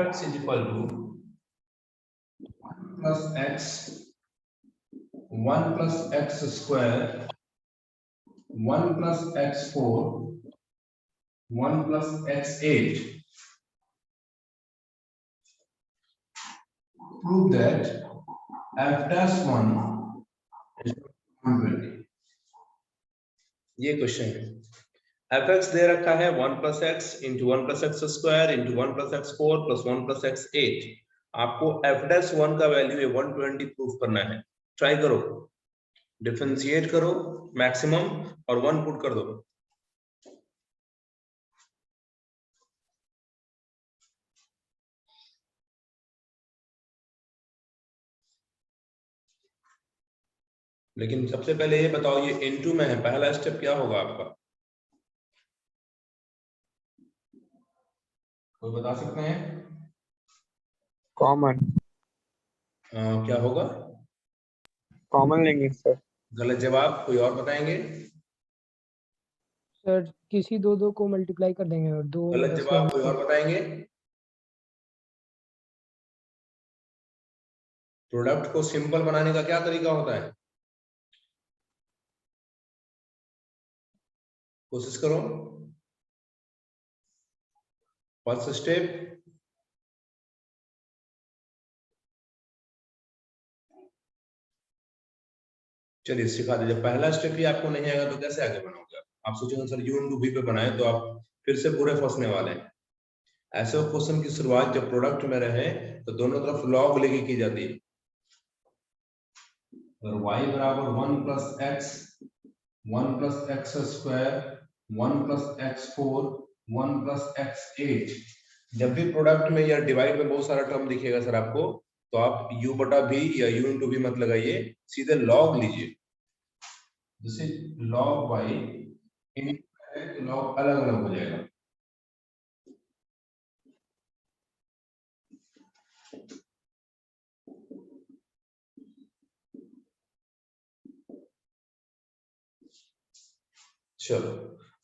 x is equal to 1 plus x 1 plus x square 1 plus x4 1 plus x8. Prove that f dash 1 is 120. ये question है। F x दे रखा है 1 plus x into 1 plus x square into 1 plus x 4 plus 1 plus x 8। आपको F dash 1 का value है 120 proof करना है। Try करो, डिफरेंशिएट करो मैक्सिमम और 1 पुट कर दो। लेकिन सबसे पहले ये बताओ, ये इनटू में है, पहला स्टेप क्या होगा आपका? कोई बता सकते हैं? कॉमन। क्या होगा? कॉमन लेंगे सर। गलत जवाब। कोई और बताएंगे? सर किसी दो को मल्टीप्लाई कर देंगे और दो। गलत जवाब। कोई और बताएंगे? प्रोडक्ट को सिंपल बनाने का क्या तरीका होता है? कोशिश करो। फर्स्ट स्टेप, चलिए सिखा दीजिए। पहला स्टेप ही आपको नहीं आएगा तो कैसे आगे बनाओगे? आप सोचेंगे सर यू इंटू वी पे बनाए तो आप फिर से पूरे फंसने वाले हैं। ऐसे क्वेश्चन की शुरुआत जब प्रोडक्ट में रहे तो दोनों तरफ लॉग लेके की जाती है। और y बराबर 1 plus x 1 plus x square 1 plus x 4 1 plus x 8। जब भी प्रोडक्ट में या डिवाइड में बहुत सारा टर्म दिखेगा सर आपको, तो आप u बटा v या u इंटू v मत लगाइए, सीधे लॉग लीजिए। जैसे log y इंटू लॉग अलग अलग हो जाएगा। चलो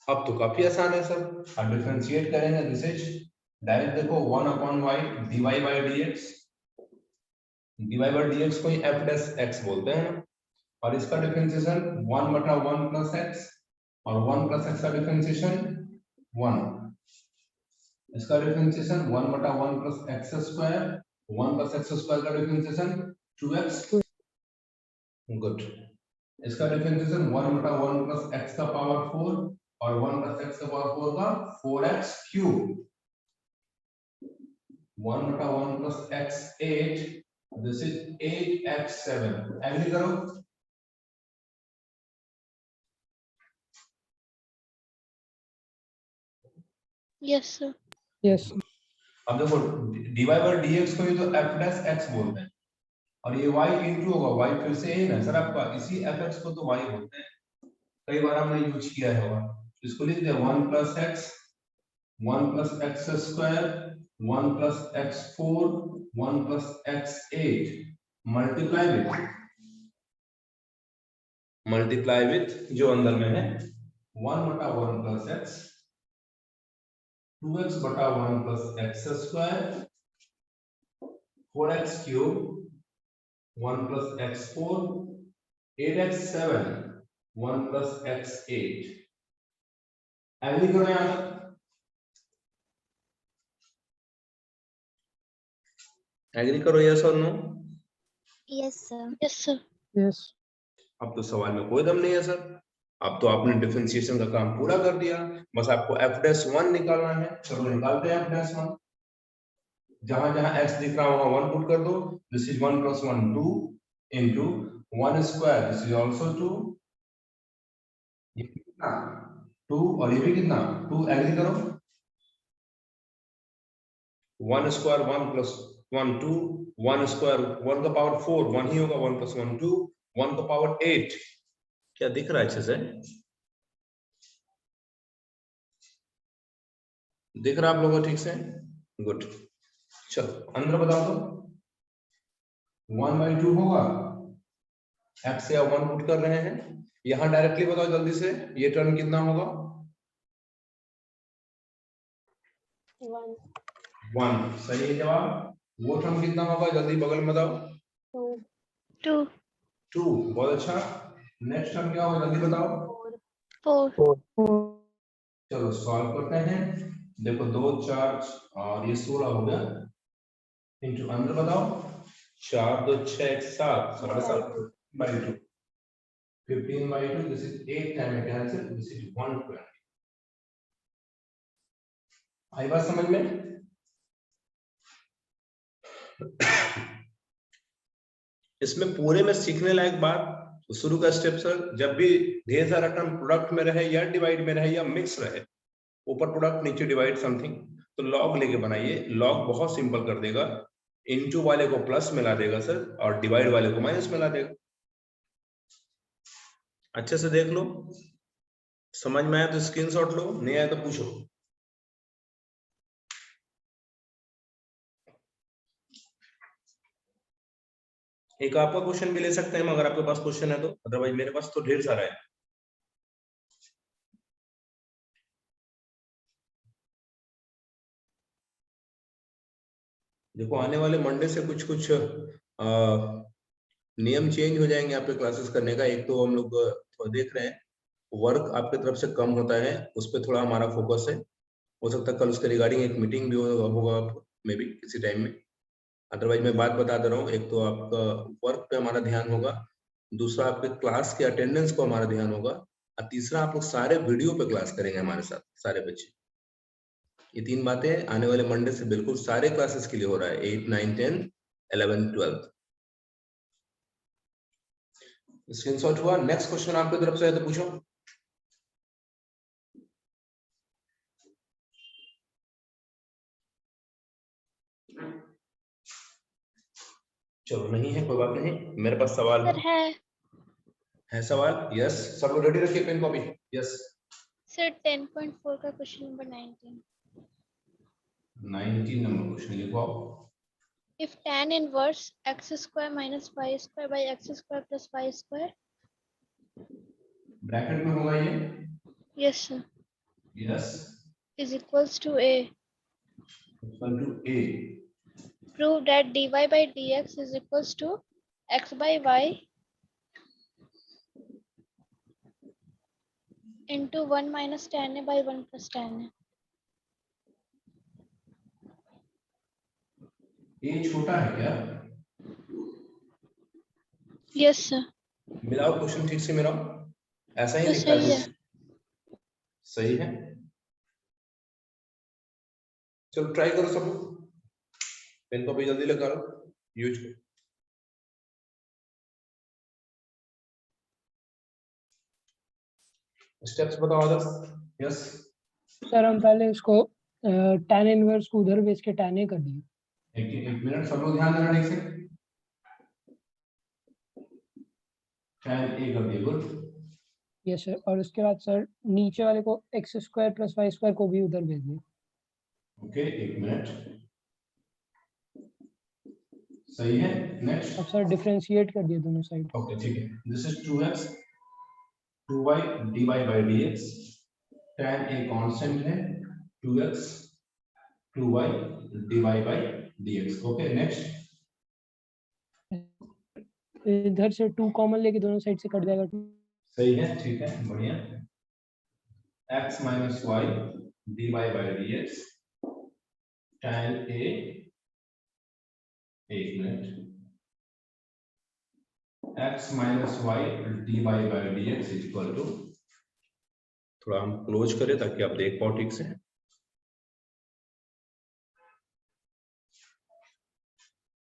अब तो काफी आसान है सर। अब डिफरेंशिएट करेंगे। दिस इज डायरेक्ट देखो 1 upon y dy by dx। dy by dx को ही f डैश x बोलते हैं। और इसका डिफरेंशिएशन 1 बटा 1 प्लस x और 1 प्लस x का डिफरेंशिएशन 1। इसका डिफरेंशिएशन 1 बटा 1 plus x square 1 plus x square का डिफरेंशिएशन 2x। गुड। इसका डिफरेंशिएशन 1 बटा 1 प्लस x का पावर 4 और 1 प्लस x का पावर 4 का 4x क्यूब। 1 बटा 1 plus x 8, this is 8x7। Agree करो। Yes sir. यस। अब देखो dy बाय dx को ही तो f डैश x बोलते हैं और ये y इंटू होगा y फिर से है ना सर आपका, इसी fx को तो y बोलते हैं। कई बार हमने यूज किया है। इसको लिख दे 1 plus x 1 plus x square 1 plus x4 1 plus x8 multiply with जो अंदर में है 1 बटा 1 प्लस x 2x बटा 1 plus x square 4x cube 1 plus x4 8x7 1 plus x8। Agree करो यहाँ तक। एग्री करो यस और no? Yes sir. Yes sir. Yes. अब तो सवाल में कोई दम नहीं है सर। अब तो आपने डिफरेंशिएशन का काम पूरा कर दिया। बस आपको f डैश 1 निकालना है। चलो निकालते हैं f डैश 1। जहां जहां x दिख रहा है वहां 1 पुट कर दो। This is 1 plus 1 2 into 1 square, this is also 2। ये कितना 2 और ये भी कितना 2। एग्री करो। 1 स्क्वायर 1 प्लस 1 2 1 स्क्वायर 1 का पावर 4 1 ही होगा। 1 प्लस 1 2 1 का पावर 8। क्या दिख रहा है अच्छे से? दिख रहा है आप लोगों को ठीक से? गुड। चलो अंदर बताओ तो 1 बाई 2 होगा। x या 1 पुट कर रहे हैं। यहां डायरेक्टली बताओ जल्दी से, ये टर्म कितना होगा? 1 सही है जवाब। वो टर्म कितना होगा जल्दी बगल में बताओ। 2 2 बहुत अच्छा। नेक्स्ट टर्म क्या होगा जल्दी बताओ। 4 चलो सॉल्व करते हैं। देखो 2 4 और ये 16 हो गया इंटू अंदर बताओ 4 2 6 7 7 by 2 15 by 2 this is 8 time I cancel this is 120। आई बात समझ में। इसमें पूरे में सीखने लायक बात तो शुरू का स्टेप सर जब भी ढेर सारा टर्म प्रोडक्ट में रहे या डिवाइड में रहे या मिक्स रहे ऊपर प्रोडक्ट नीचे डिवाइड समथिंग तो लॉग लेके बनाइए। लॉग बहुत सिंपल कर देगा। इनटू वाले को प्लस मिला देगा सर और डिवाइड वाले को माइनस मिला देगा। अच्छे से देख लो समझ में आया तो स्क्रीनशॉट लो नहीं आया तो पूछो। एक आपका क्वेश्चन भी ले सकते हैं अगर आपके पास क्वेश्चन है तो अदरवाइज मेरे पास तो ढेर सारा है। देखो आने वाले मंडे से कुछ कुछ नियम चेंज हो जाएंगे आपके क्लासेस करने का। एक तो हम लोग देख रहे हैं वर्क आपके तरफ से कम होता है उस पर थोड़ा हमारा फोकस है। हो सकता है कल उसके रिगार्डिंग एक मीटिंग भी होगा मे बी किसी टाइम में। अदरवाइज मैं बात बता दे रहा हूँ एक तो आपका वर्क पे हमारा ध्यान होगा दूसरा आपके क्लास के अटेंडेंस को हमारा ध्यान होगा और तीसरा आप लोग सारे वीडियो पे क्लास करेंगे हमारे साथ सारे बच्चे। ये 3 बातें आने वाले मंडे से बिल्कुल सारे क्लासेस के लिए हो रहा है 8 9 10 11 12। स्क्रीनशॉट हुआ। नेक्स्ट क्वेश्चन आपकी तरफ से है तो पूछो। चलो नहीं है कोई बात नहीं मेरे पास सवाल सर है सवाल। यस सब लोग रेडी रखिए पेन कॉपी। यस सर 10.4 का क्वेश्चन नंबर 19 नंबर क्वेश्चन लिखो आप। if tan inverse x square minus y square by x square plus y square bracket में होगा ये। yes sir yes is equals to a equal to a. prove that dy by dx is equals to x by y into 1 minus tan a by 1 plus tan a। ए छोटा है क्या। yes sir मिलाओ question ठीक से मिलाओ ऐसा ही तो लिखता सही है है। सही है। चलो ट्राई करो सब पेन कॉपी जल्दी लगा लो यूज करो। स्टेप्स बताओ आदर्श। यस सर हम पहले इसको tan इनवर्स को उधर भेज के tan a कर दिए। एक मिनट सब लोग ध्यान देना ठीक से। tan a कर दिया गुड। यस सर और उसके बाद सर नीचे वाले को x square plus y square को भी उधर भेज दिए। ओके एक मिनट सही है। नेक्स्ट अब सर डिफरेंशिएट कर दिए दोनों साइड। ओके ठीक है this is 2x 2y dy by dx tan a constant है 2x 2y dy by dx। Okay next इधर से 2 कॉमन लेके दोनों साइड से कट जाएगा 2। सही है ठीक है बढ़िया। x minus y dy by dx tan a एक minute x minus y dy by dx is equal to थोड़ा हम क्लोज करें ताकि आप देख पाओ ठीक से।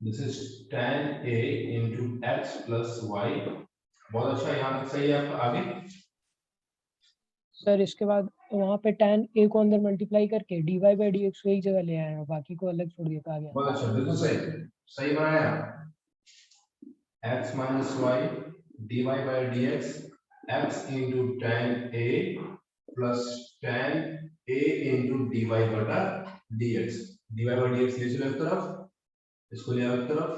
This is tan a into x plus y। बहुत अच्छा यहाँ तक सही है आपका। आगे सर इसके बाद वहाँ पे tan a को अंदर मल्टीप्लाई करके dy by dx को एक जगह ले आया बाकी को अलग छोड़ दिया आ गया। बहुत अच्छा बिल्कुल सही सही बनाया। x minus y dy by dx x into tan a plus tan a into dy बटा dx dy by dx ले चलो एक तरफ इसको ले आओ एक तरफ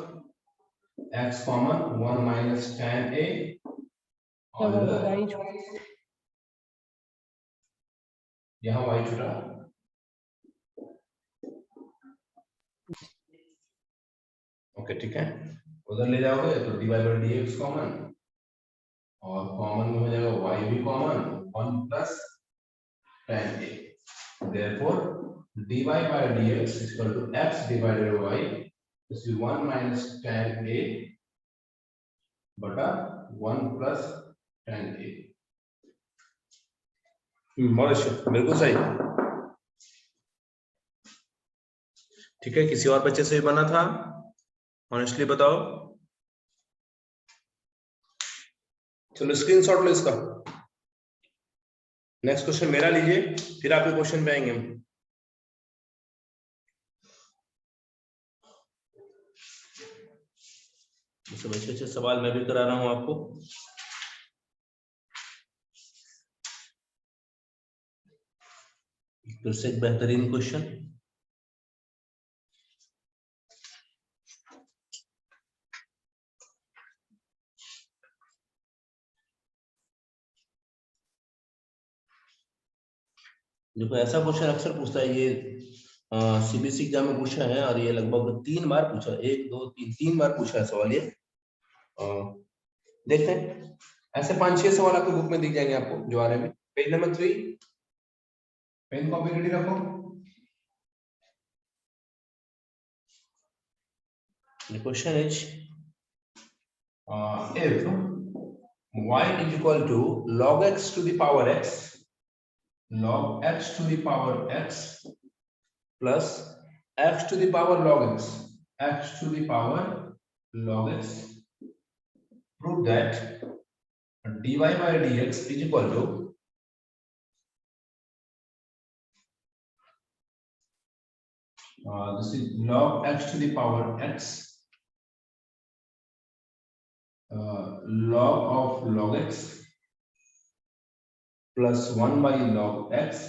x common 1 minus tan a और वहाँ पे इधर y यहाँ y छुटा ओके ठीक है, उधर ले जाओगे तो dy by dx कॉमन, और कॉमन में हो जाएगा y भी common, 1 plus tan a, therefore dy by dx is equal to x divided by y, this is 1 minus tan a बटा 1 प्लस tan a। बिल्कुल सही, ठीक है। किसी और बच्चे से भी बना था, ऑनेस्टली बताओ। चलो स्क्रीनशॉट लो इसका। नेक्स्ट क्वेश्चन मेरा लीजिए, फिर आपके क्वेश्चन पे आएंगे हम। सब अच्छे अच्छे सवाल मैं भी करा रहा हूं आपको। फिर से एक बेहतरीन क्वेश्चन। देखो ऐसा क्वेश्चन अक्सर पूछता है, ये सीबीएसई एग्जाम में पूछा है, और ये लगभग 3 बार पूछा, 1 2 3 3 बार पूछा है सवाल ये। देखते हैं, ऐसे 5-6 सवाल आपको बुक में दिख जाएंगे आपको जो आ रहे हैं। Page number 3, pen copy ready रखो। The question is, if y is equal to log x to the power x, log x to the power x plus x to the power log x, x to the power log x, prove that dy by dx is equal to this is log x to the power x, log of log x plus 1 by log x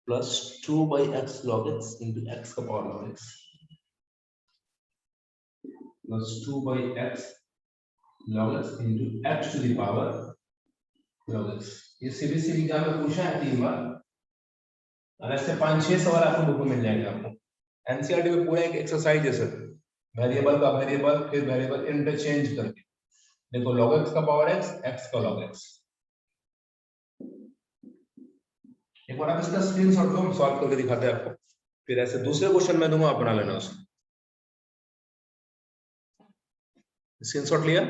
plus 2 by x log x into x का power log x plus 2 by x log x into x to the power log x। ये CBSE exam में पूछा है 3 बार, और ऐसे 5-6 सवाल आपको book में मिल जाएंगे। आपको एनसीईआरटी में पूरा एक एक्सरसाइज है सर, वेरिएबल का वेरिएबल, फिर वेरिएबल इंटरचेंज करके। देखो log x का पावर x, x का log x। एक बार आप इसका स्क्रीनशॉट लो, हम सॉल्व करके दिखाते हैं आपको, फिर ऐसे दूसरे क्वेश्चन में दूंगा, आप बना लेना उसको। स्क्रीनशॉट लिया?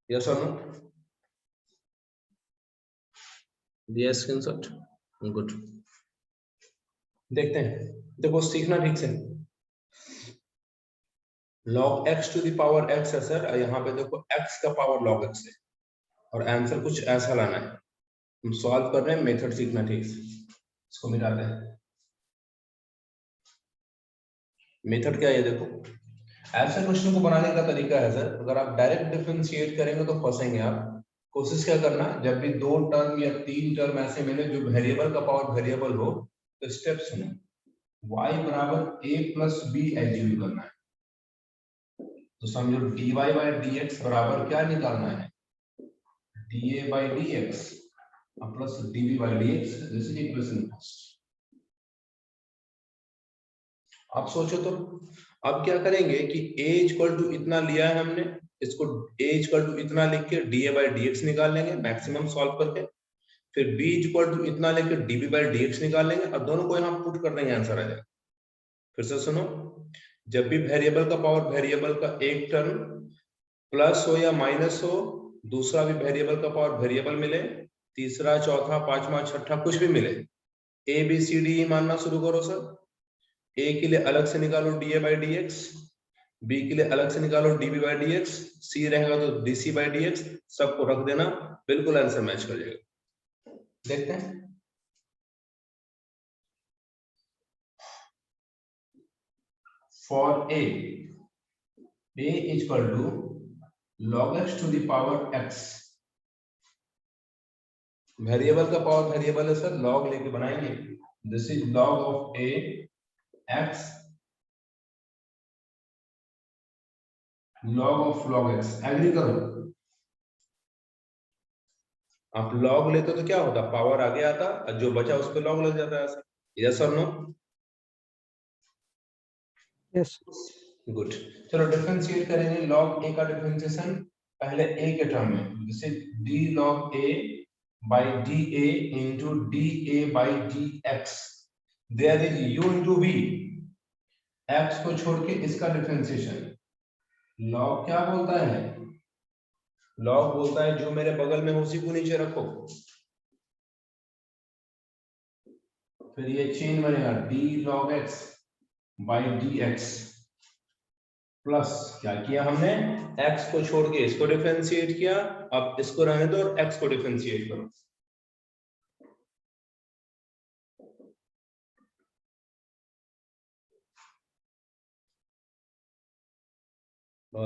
यस और नो? दिया स्क्रीनशॉट? गुड। देखते हैं, देखो सीखना ठीक से। log x to the power x है सर, यहाँ पे देखो x का पावर log x है, और आंसर कुछ ऐसा लाना है। हम सॉल्व कर रहे हैं, मेथड सीखना ठीक से। इसको मिटाते हैं। मेथड क्या है, देखो ऐसे क्वेश्चन को बनाने का तरीका है सर, अगर आप डायरेक्ट डिफरेंशिएट करेंगे तो फंसेंगे आप। कोशिश क्या करना, जब भी 2 टर्म या 3 टर्म ऐसे मिले जो वेरिएबल का पावर वेरिएबल हो, तो स्टेप सुनो, y बराबर a प्लस b एज्यूम करना है। तो समझो dy बाय dx बराबर क्या निकालना है, dA by dx plus dB by dx। This is equation first. आप सोचो तो, अब क्या करेंगे कि a इक्वल टू इतना लिया है हमने, इसको a इक्वल टू इतना लिख के dA by dx निकाल लेंगे मैक्सिमम सॉल्व करके, फिर b इक्वल टू इतना लेके dB by dx निकाल लेंगे, और दोनों को यहाँ पुट कर देंगे, आंसर आ जाएगा। फिर से सुनो, जब भी वेरिएबल का पावर वेरिएबल का एक टर्म प्लस हो या माइनस हो, दूसरा भी वेरिएबल का पावर वेरिएबल मिले, तीसरा चौथा पांचवा छठा कुछ भी मिले, ए बी सी डी मानना शुरू करो सर। ए के लिए अलग से निकालो dA by dx, बी के लिए अलग से निकालो dB by dx, सी रहेगा तो dC by dx, सबको रख देना, बिल्कुल आंसर मैच कर जाएगा। देखते हैं, for a is equal to log x to the power x, variable का पावर वेरिएबल है सर, लॉग लेके बनाएंगे। This is log of a x log of log x, agree करो। आप लॉग लेते तो क्या होता, पावर आगे आता और जो बचा उस पे लॉग लग जाता है ऐसा। यस और नो? Yes good. चलो डिफरेंशिएट करेंगे। लॉग ए का डिफरेंशिएशन पहले ए के टर्म में, जैसे d log a by d a into d a by d x, there is u into v, x को छोड़ के इसका डिफरेंशिएशन। लॉग क्या बोलता है, लॉग बोलता है जो मेरे बगल में उसी को नीचे रखो। फिर ये चेन बनेगा D log x by d x plus, क्या किया हमने, x को छोड़ के इसको डिफरेंशिएट किया, अब इसको रहने दो और x को डिफरेंशिएट करो।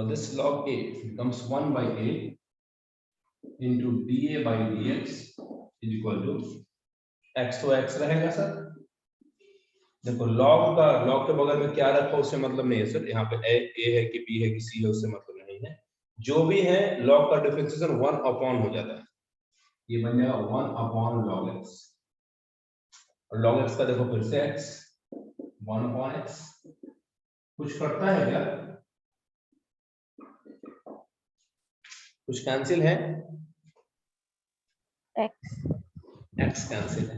This log a becomes 1 by a into dA by dx is equal to x, तो x रहेगा सर। देखो लॉग के बगल में क्या रखा उससे मतलब नहीं है सर, यहाँ पे a है कि b है कि c है उससे मतलब नहीं है, जो भी है लॉग का डिफरेंशिएशन 1 अपॉन हो जाता है, ये बन जाएगा 1 अपॉन log x, और log x का देखो फिर से x 1 अपॉन x, कुछ करता है क्या, कुछ कैंसिल है, x कैंसिल है,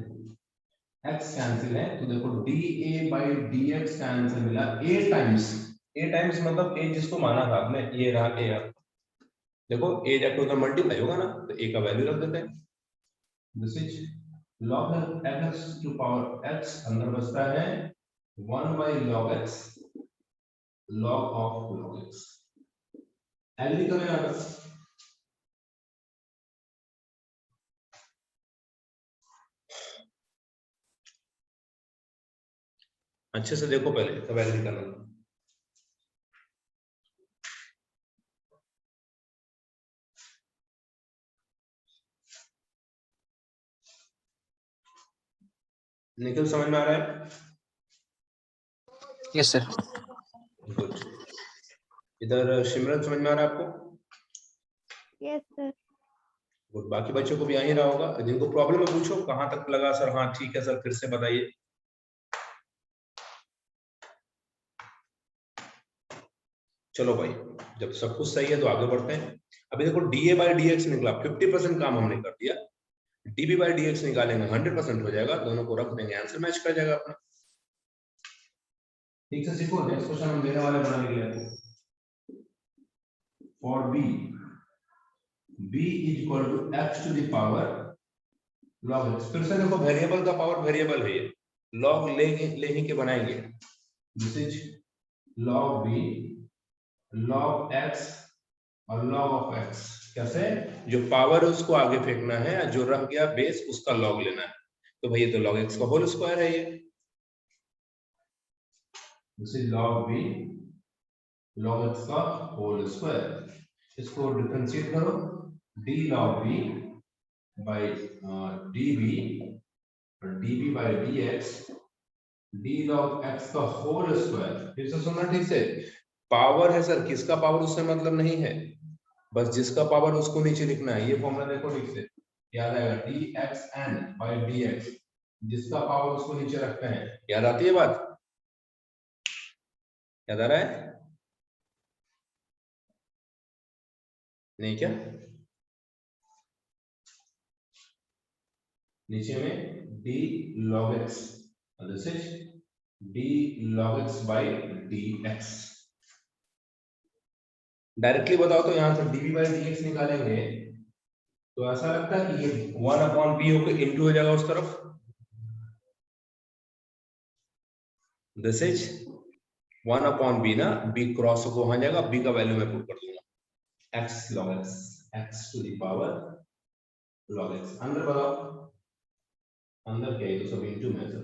x कैंसिल है, तो देखो dA by dx का आंसर मिला a टाइम्स मतलब a जिसको माना था आपने, ये रहा a, देखो a जब उधर मल्टीप्लाई होगा ना तो a का वैल्यू रख देते हैं, this is log x to power x, अंदर बचता है 1 by log x log of log x, agree करें यहाँ पर। अच्छे से देखो पहले तब एग्री करना। निखिल समझ में आ रहा है? Yes sir. गुड। इधर सिमरन समझ में आ रहा है आपको? Yes sir. गुड। बाकी बच्चों को भी आ ही रहा होगा, जिनको प्रॉब्लम है पूछो कहाँ तक लगा सर, हाँ ठीक है सर फिर से बताइए। चलो भाई, जब सब कुछ सही है तो आगे बढ़ते हैं। अभी देखो dA by dx निकला, 50% काम हमने कर दिया, dB by dx निकालेंगे 100% हो जाएगा, दोनों को रख देंगे आंसर मैच कर जाएगा अपना। ठीक से सीखो, नेक्स्ट क्वेश्चन हम देने वाले बनाने के लिए for b is equal to x to the power log x, फिर से देखो वेरिएबल का पावर वेरिएबल है ये, log ले ही के बनाएंगे, this is log b log x और log of x, कैसे, जो पावर है उसको आगे फेंकना है, जो रह गया बेस उसका log लेना है, तो भैया तो log x का होल स्क्वायर है ये, this is log b log x का होल स्क्वायर, इसको डिफरेंशिएट करो, d log b by db db by dx d log x का होल स्क्वायर, फिर से सुनना ठीक से, पावर है सर, किसका पावर उससे मतलब नहीं है, बस जिसका पावर उसको नीचे लिखना है, ये फॉर्मूला देखो ठीक से याद आएगा, dxn by dx, जिसका पावर उसको नीचे रखते हैं, याद आती है बात, याद आ रहा है नहीं क्या, नीचे में d log x, this is d log x by dx, directly बताओ तो यहां से dv by dx निकालेंगे तो ऐसा लगता है कि ये 1 अपॉन b होकर इनटू हो जाएगा उस तरफ, दिस इज 1 अपॉन b ना, b क्रॉस को वहां जाएगा, b का वैल्यू मैं पुट कर दूंगा x log x, x to the power log x, अंदर बताओ अंदर क्या है, तो सब इनटू में सर,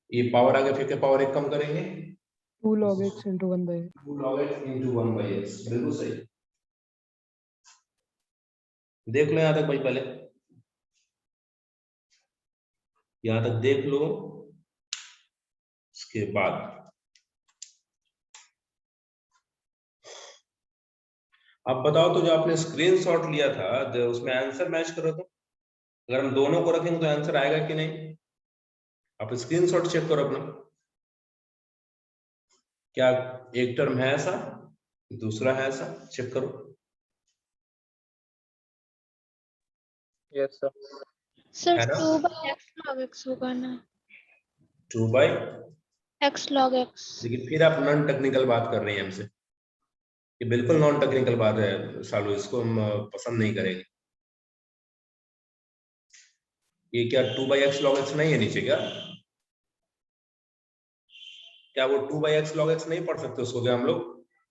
ये पावर आगे फिर के पावर एक कम करेंगे, 2 log x into 1 by 2 log x into 1 by x, बिल्कुल सही, देख लो यहां तक भाई, पहले यहां तक देख लो, इसके बाद अब बताओ तो जो आपने स्क्रीनशॉट लिया था उसमें आंसर मैच करो तो, अगर हम दोनों को रखेंगे तो आंसर आएगा कि नहीं? आप स्क्रीनशॉट चेक करो अपना, क्या एक टर्म है ऐसा, दूसरा है ऐसा, चेक करो। Yes sir. सर है ना? 2 by x log x होगा ना, 2 by, x log x। लेकिन फिर आप नॉन टेक्निकल बात कर रही हैं हमसे, ये बिल्कुल नॉन टेक्निकल बात है सालू, इसको हम पसंद नहीं करेंगे। ये क्या 2 by x log x नहीं है नीचे क्या? क्या वो 2 by x log x नहीं पढ़ सकते उसको क्या हम लोग?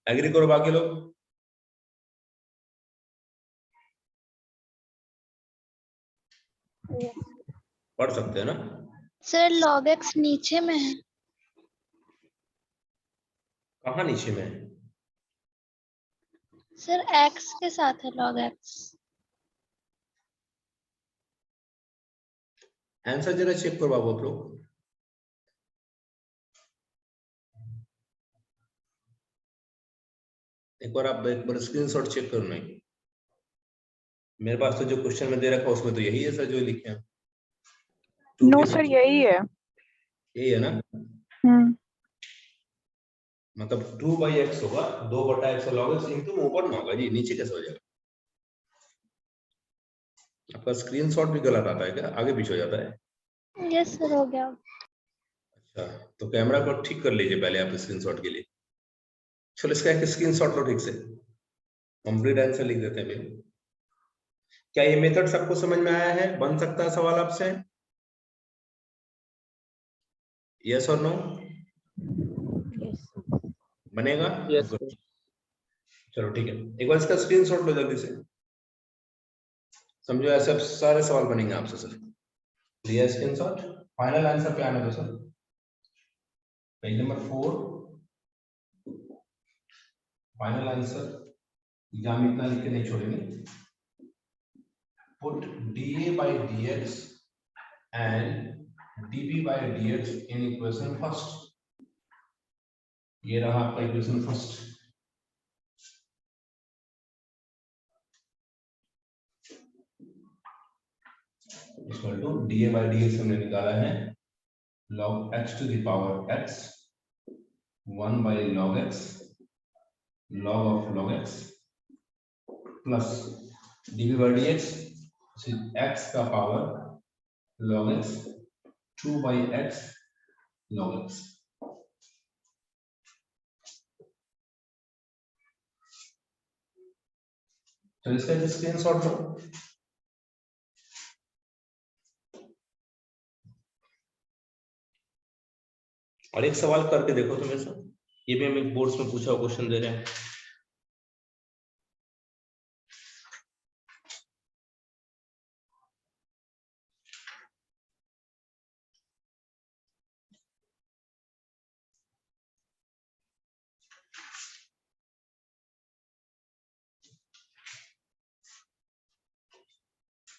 एग्री करो बाकी लोग। पढ़ सकते हैं ना? सर log x नीचे में है। कहाँ नीचे में है? सर x के साथ है log x। आंसर जरा चेक करो बाबू आप लोग। एक बार स्क्रीनशॉट चेक करो। नहीं, मेरे पास तो जो क्वेश्चन में दे रखा उसमें तो यही है सर जो लिखे हैं। नो सर यही है। यही है ना? मतलब 2 by x होगा, 2 बटा x log x इंटू ऊपर ना होगा जी, नीचे कैसे हो जाएगा? आपका स्क्रीनशॉट भी गलत आता है क्या? आगे पीछे हो जाता है? यस सर हो गया। अच्छा, तो कैमरा को ठीक कर लीजिए पहले आप स्क्रीनशॉट के लिए। चलो इसका एक स्क्रीनशॉट लो ठीक से, कंप्लीट आंसर लिख देते हैं भैया। क्या ये मेथड सबको समझ में आया है? बन सकता है सवाल आपसे? यस और नो? बनेगा? Yes sir. चलो ठीक है, एक बार इसका स्क्रीनशॉट लो जल्दी से। समझो ऐसे सारे सवाल बनेंगे आपसे सर। लिया स्क्रीनशॉट, फाइनल आंसर पे आने दो sir. Page number 4, final answer. Exam इतना लिख के नहीं छोड़ेंगे। Put dA by dx and dB by dx in equation first. ये रहा आपका equation first. Equal to dA by dx हमने निकाला है log x to the power x 1 by log x log of log x plus dB by dx x का power log x 2 by x log x। तो इसका एक screenshot लो। और एक सवाल करके देखो तो मेरे साथ, ये भी हम एक बोर्ड्स में पूछा क्वेश्चन दे रहे हैं।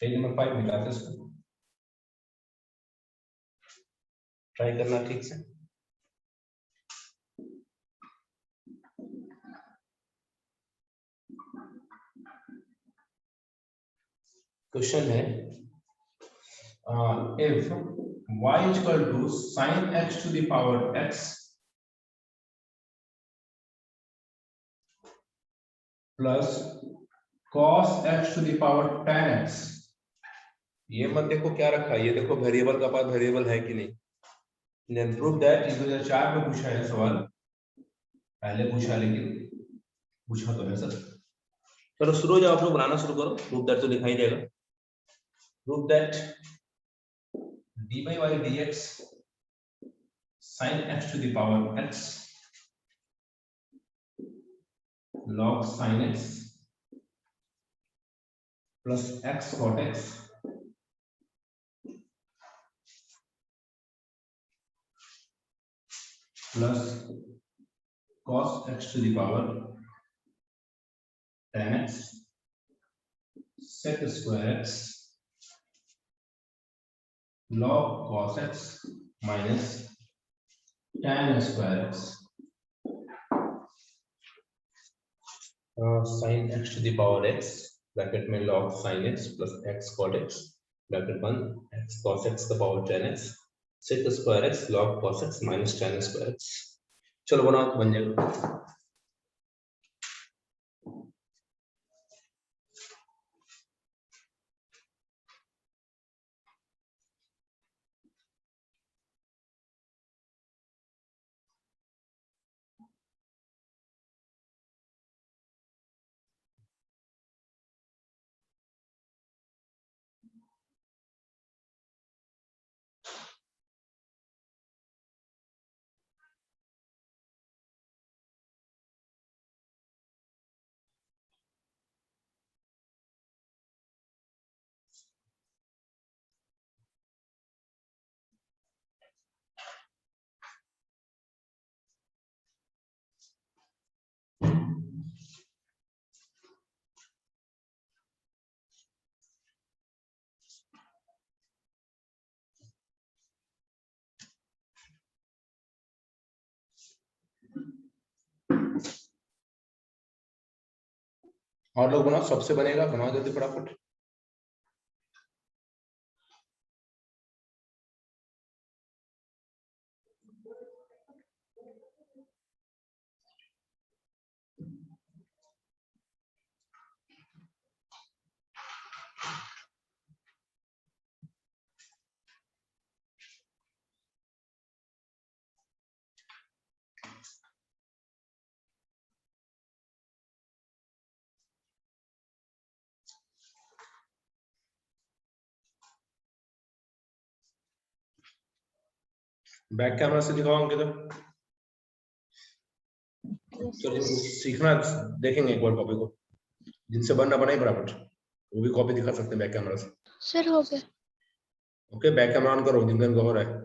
पेज नंबर 5 मिलाते हैं इसको, ट्राई करना ठीक से। क्वेश्चन है if y is equal to sin x to the power x plus cos x to the power tan x। ये मत देखो क्या रखा है, ये देखो वेरिएबल का पास वेरिएबल है कि नहीं। then prove that 2004 में पूछा है सवाल, पहले पूछा लेकिन पूछा तो है सर। चलो शुरू हो जाओ, आप लोग बनाना शुरू करो। प्रूव दैट तो दिखाई देगा। Prove that dy by dx sin x to the power x log sin x plus x cot x plus cos x to the power tan x sec square x log cos x minus tan square x। sin x to the power x bracket में log sin x plus x cot x bracket बंद x cos x का power 10x sec square x log cos x minus tan square x। चलो बनाओ बन जाएगा। और लोग बनाओ, सबसे बनेगा, बनाओ जल्दी फटाफट। बैक कैमरा से दिखाओ अंकित। तो जिनको सीखना देखेंगे एक बार कॉपी को, जिनसे बनना बना ही फटाफट, वो भी कॉपी दिखा सकते हैं बैक कैमरा से। सर हो गया। ओके, बैक कैमरा ऑन करो जिनका इनको हो रहा है।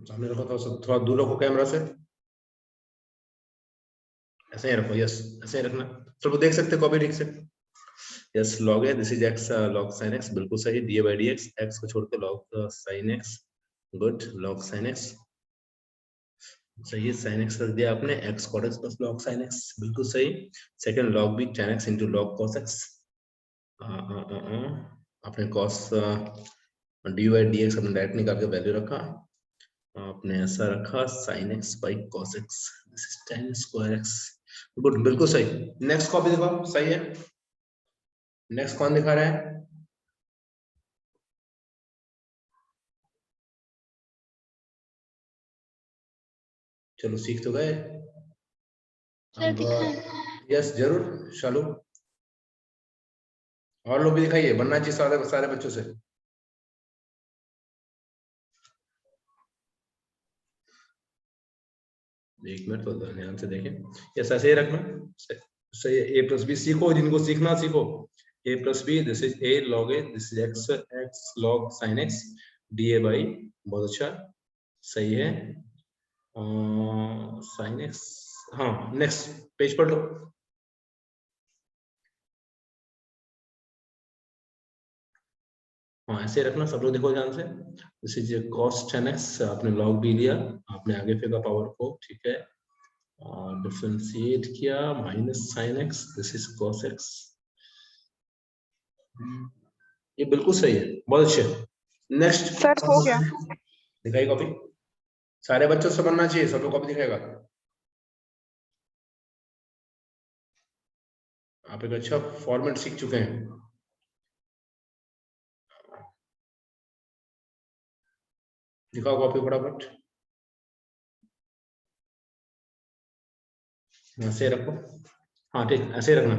सामने रखो, थोड़ा दूर रखो कैमरा से, ऐसे ही रखो। यस, ऐसे ही रखना। सब देख सकते कॉपी ठीक से। यस, log है, this is x log sin x, बिल्कुल सही। dA by dx, x को छोड़ के log sin x, good. log sin x सही है, sin x रख दिया आपने, x cot x plus log sin x, बिल्कुल सही। Second log b tan x into log cos x, आपने cos dy dx अपने डायरेक्ट निकाल के वैल्यू रखा, आपने ऐसा रखा sin x by cos x, this is tan square x, good, बिल्कुल सही। नेक्स्ट कॉपी दिखाओ, सही है। नेक्स्ट कौन दिखा रहा है? चलो सीख तो गए सर दिखाएं। यस जरूर, चलो और लोग भी दिखाइए, बनना चाहिए सारे सारे बच्चों से। एक मिनट तो ध्यान से देखें। यस, ऐसे ही रखना, सही है। ए प्लस बी सीखो, जिनको सीखना सीखो। A plus b, this is a log a, this is x, x log sine x, d a by, बहुत अच्छा, सही है। साइन एक्स, हाँ नेक्स्ट पेज पढ़ लो। हाँ ऐसे रखना, सब लोग देखो ध्यान से। दिस इज cos 10x, आपने log भी लिया, आपने आगे फेंका पावर को, ठीक है, और डिफरेंशिएट किया, minus sin x, this is cos x, ये बिल्कुल सही है, बहुत अच्छे। नेक्स्ट सर हो गया। दिखाई कॉपी, सारे बच्चों से बनना चाहिए, सब लोग कॉपी दिखाएगा। आप एक अच्छा फॉर्मेट सीख चुके हैं। दिखाओ कॉपी फटाफट, ऐसे रखो, हाँ ठीक, ऐसे रखना,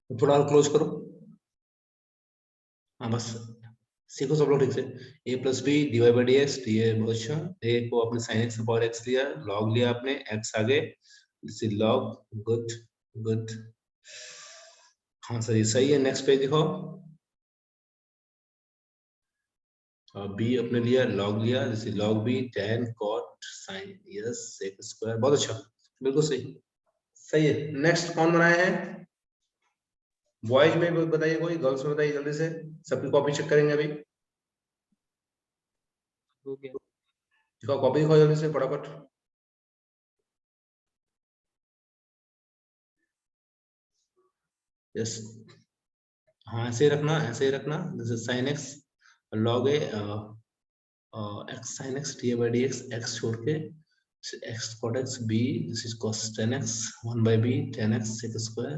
थोड़ा और क्लोज करो, हाँ बस सीखो सब लोग ठीक से। A plus b divide by d x, d a, बहुत अच्छा। ए को आपने साइन एक्स पावर एक्स लिया, लॉग लिया आपने, एक्स आगे, this is log, good good, हाँ सही, सही है। नेक्स्ट पेज दिखाओ। बी अपने लिया, लॉग लिया, this is log b, tan cot sin, yes sec square, बहुत अच्छा, बिल्कुल सही, सही है। नेक्स्ट कौन बनाया है? बॉयज में बताइए, कोई गर्ल्स में बताइए जल्दी से, सबकी कॉपी चेक करेंगे अभी। हो गया। दिखाओ कॉपी, दिखाओ जल्दी से फटाफट। यस, हाँ ऐसे ही रखना, ऐसे ही रखना। This is sin x log a x sin x d by dx, x छोड़ के x cot x b, this is cos 10x 1 by b 10x sec square,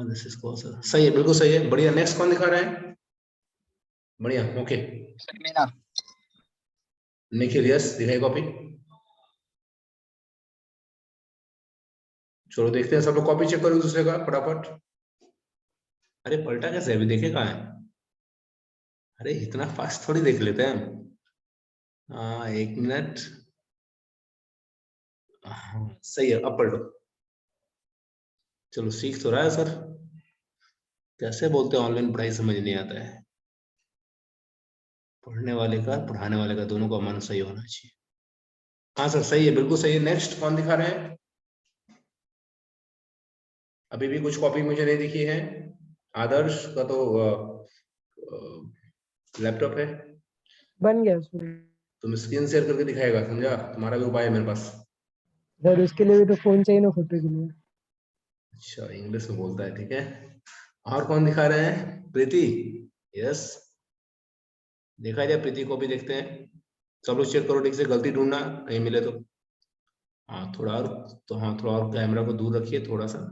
this is cos। सही है, बिल्कुल सही है, बढ़िया। नेक्स्ट कौन दिखा रहा है? बढ़िया, ओके। मेरा निखिल, यस, दिखाई कॉपी। चलो देखते हैं, सब लोग कॉपी चेक करो दूसरे का फटाफट। अरे पलटा कैसे, अभी देखे कहाँ है? अरे इतना फास्ट थोड़ी देख लेते हैं हम। हाँ 1 मिनट। हाँ सही है, अब पढ़ो। चलो सीख तो रहा है सर। कैसे बोलते हैं ऑनलाइन पढ़ाई समझ नहीं आता है। पढ़ने वाले का, पढ़ाने वाले का, दोनों का मन सही होना चाहिए। हाँ सर सही है, बिल्कुल सही है। नेक्स्ट कौन दिखा रहे हैं? अभी भी कुछ कॉपी मुझे नहीं दिखी है। आदर्श का तो लैपटॉप है, बन गया सर। तुम स्क्रीन शेयर करके दिखाएगा, समझा? तुम्हारा भी उपाय है मेरे पास। सर उसके लिए भी तो फोन चाहिए ना फोटो के लिए। अच्छा, इंग्लिश में बोलता है, ठीक है। और कौन दिखा रहे हैं? प्रीति, यस, देखा जाए प्रीति को भी देखते हैं। सब लोग चेक करो ठीक से, गलती ढूंढना कहीं मिले तो। हाँ थोड़ा और, तो हाँ थोड़ा और कैमरा को दूर रखिए थोड़ा सा,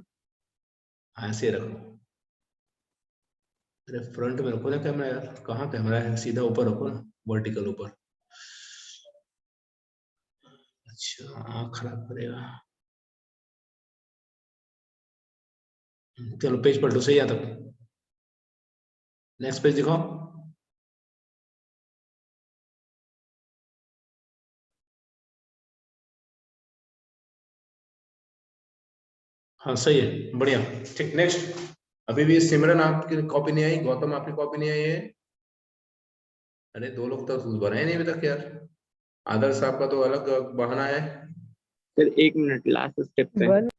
ऐसे रखो। अरे फ्रंट में रखो ना कैमरा यार, कहाँ कैमरा है? सीधा ऊपर रखो ना, वर्टिकल ऊपर। अच्छा आँख खराब करेगा। चलो पेज पलटो, सही आता। नेक्स्ट पेज दिखाओ। हाँ सही है, बढ़िया, ठीक। नेक्स्ट, अभी भी सिमरन आपकी कॉपी नहीं आई, गौतम आपकी कॉपी नहीं आई है। अरे दो लोग तो बनाए नहीं अभी तक यार। आदर्श आपका तो अलग बहाना है। सर 1 मिनट, लास्ट स्टेप पे। बन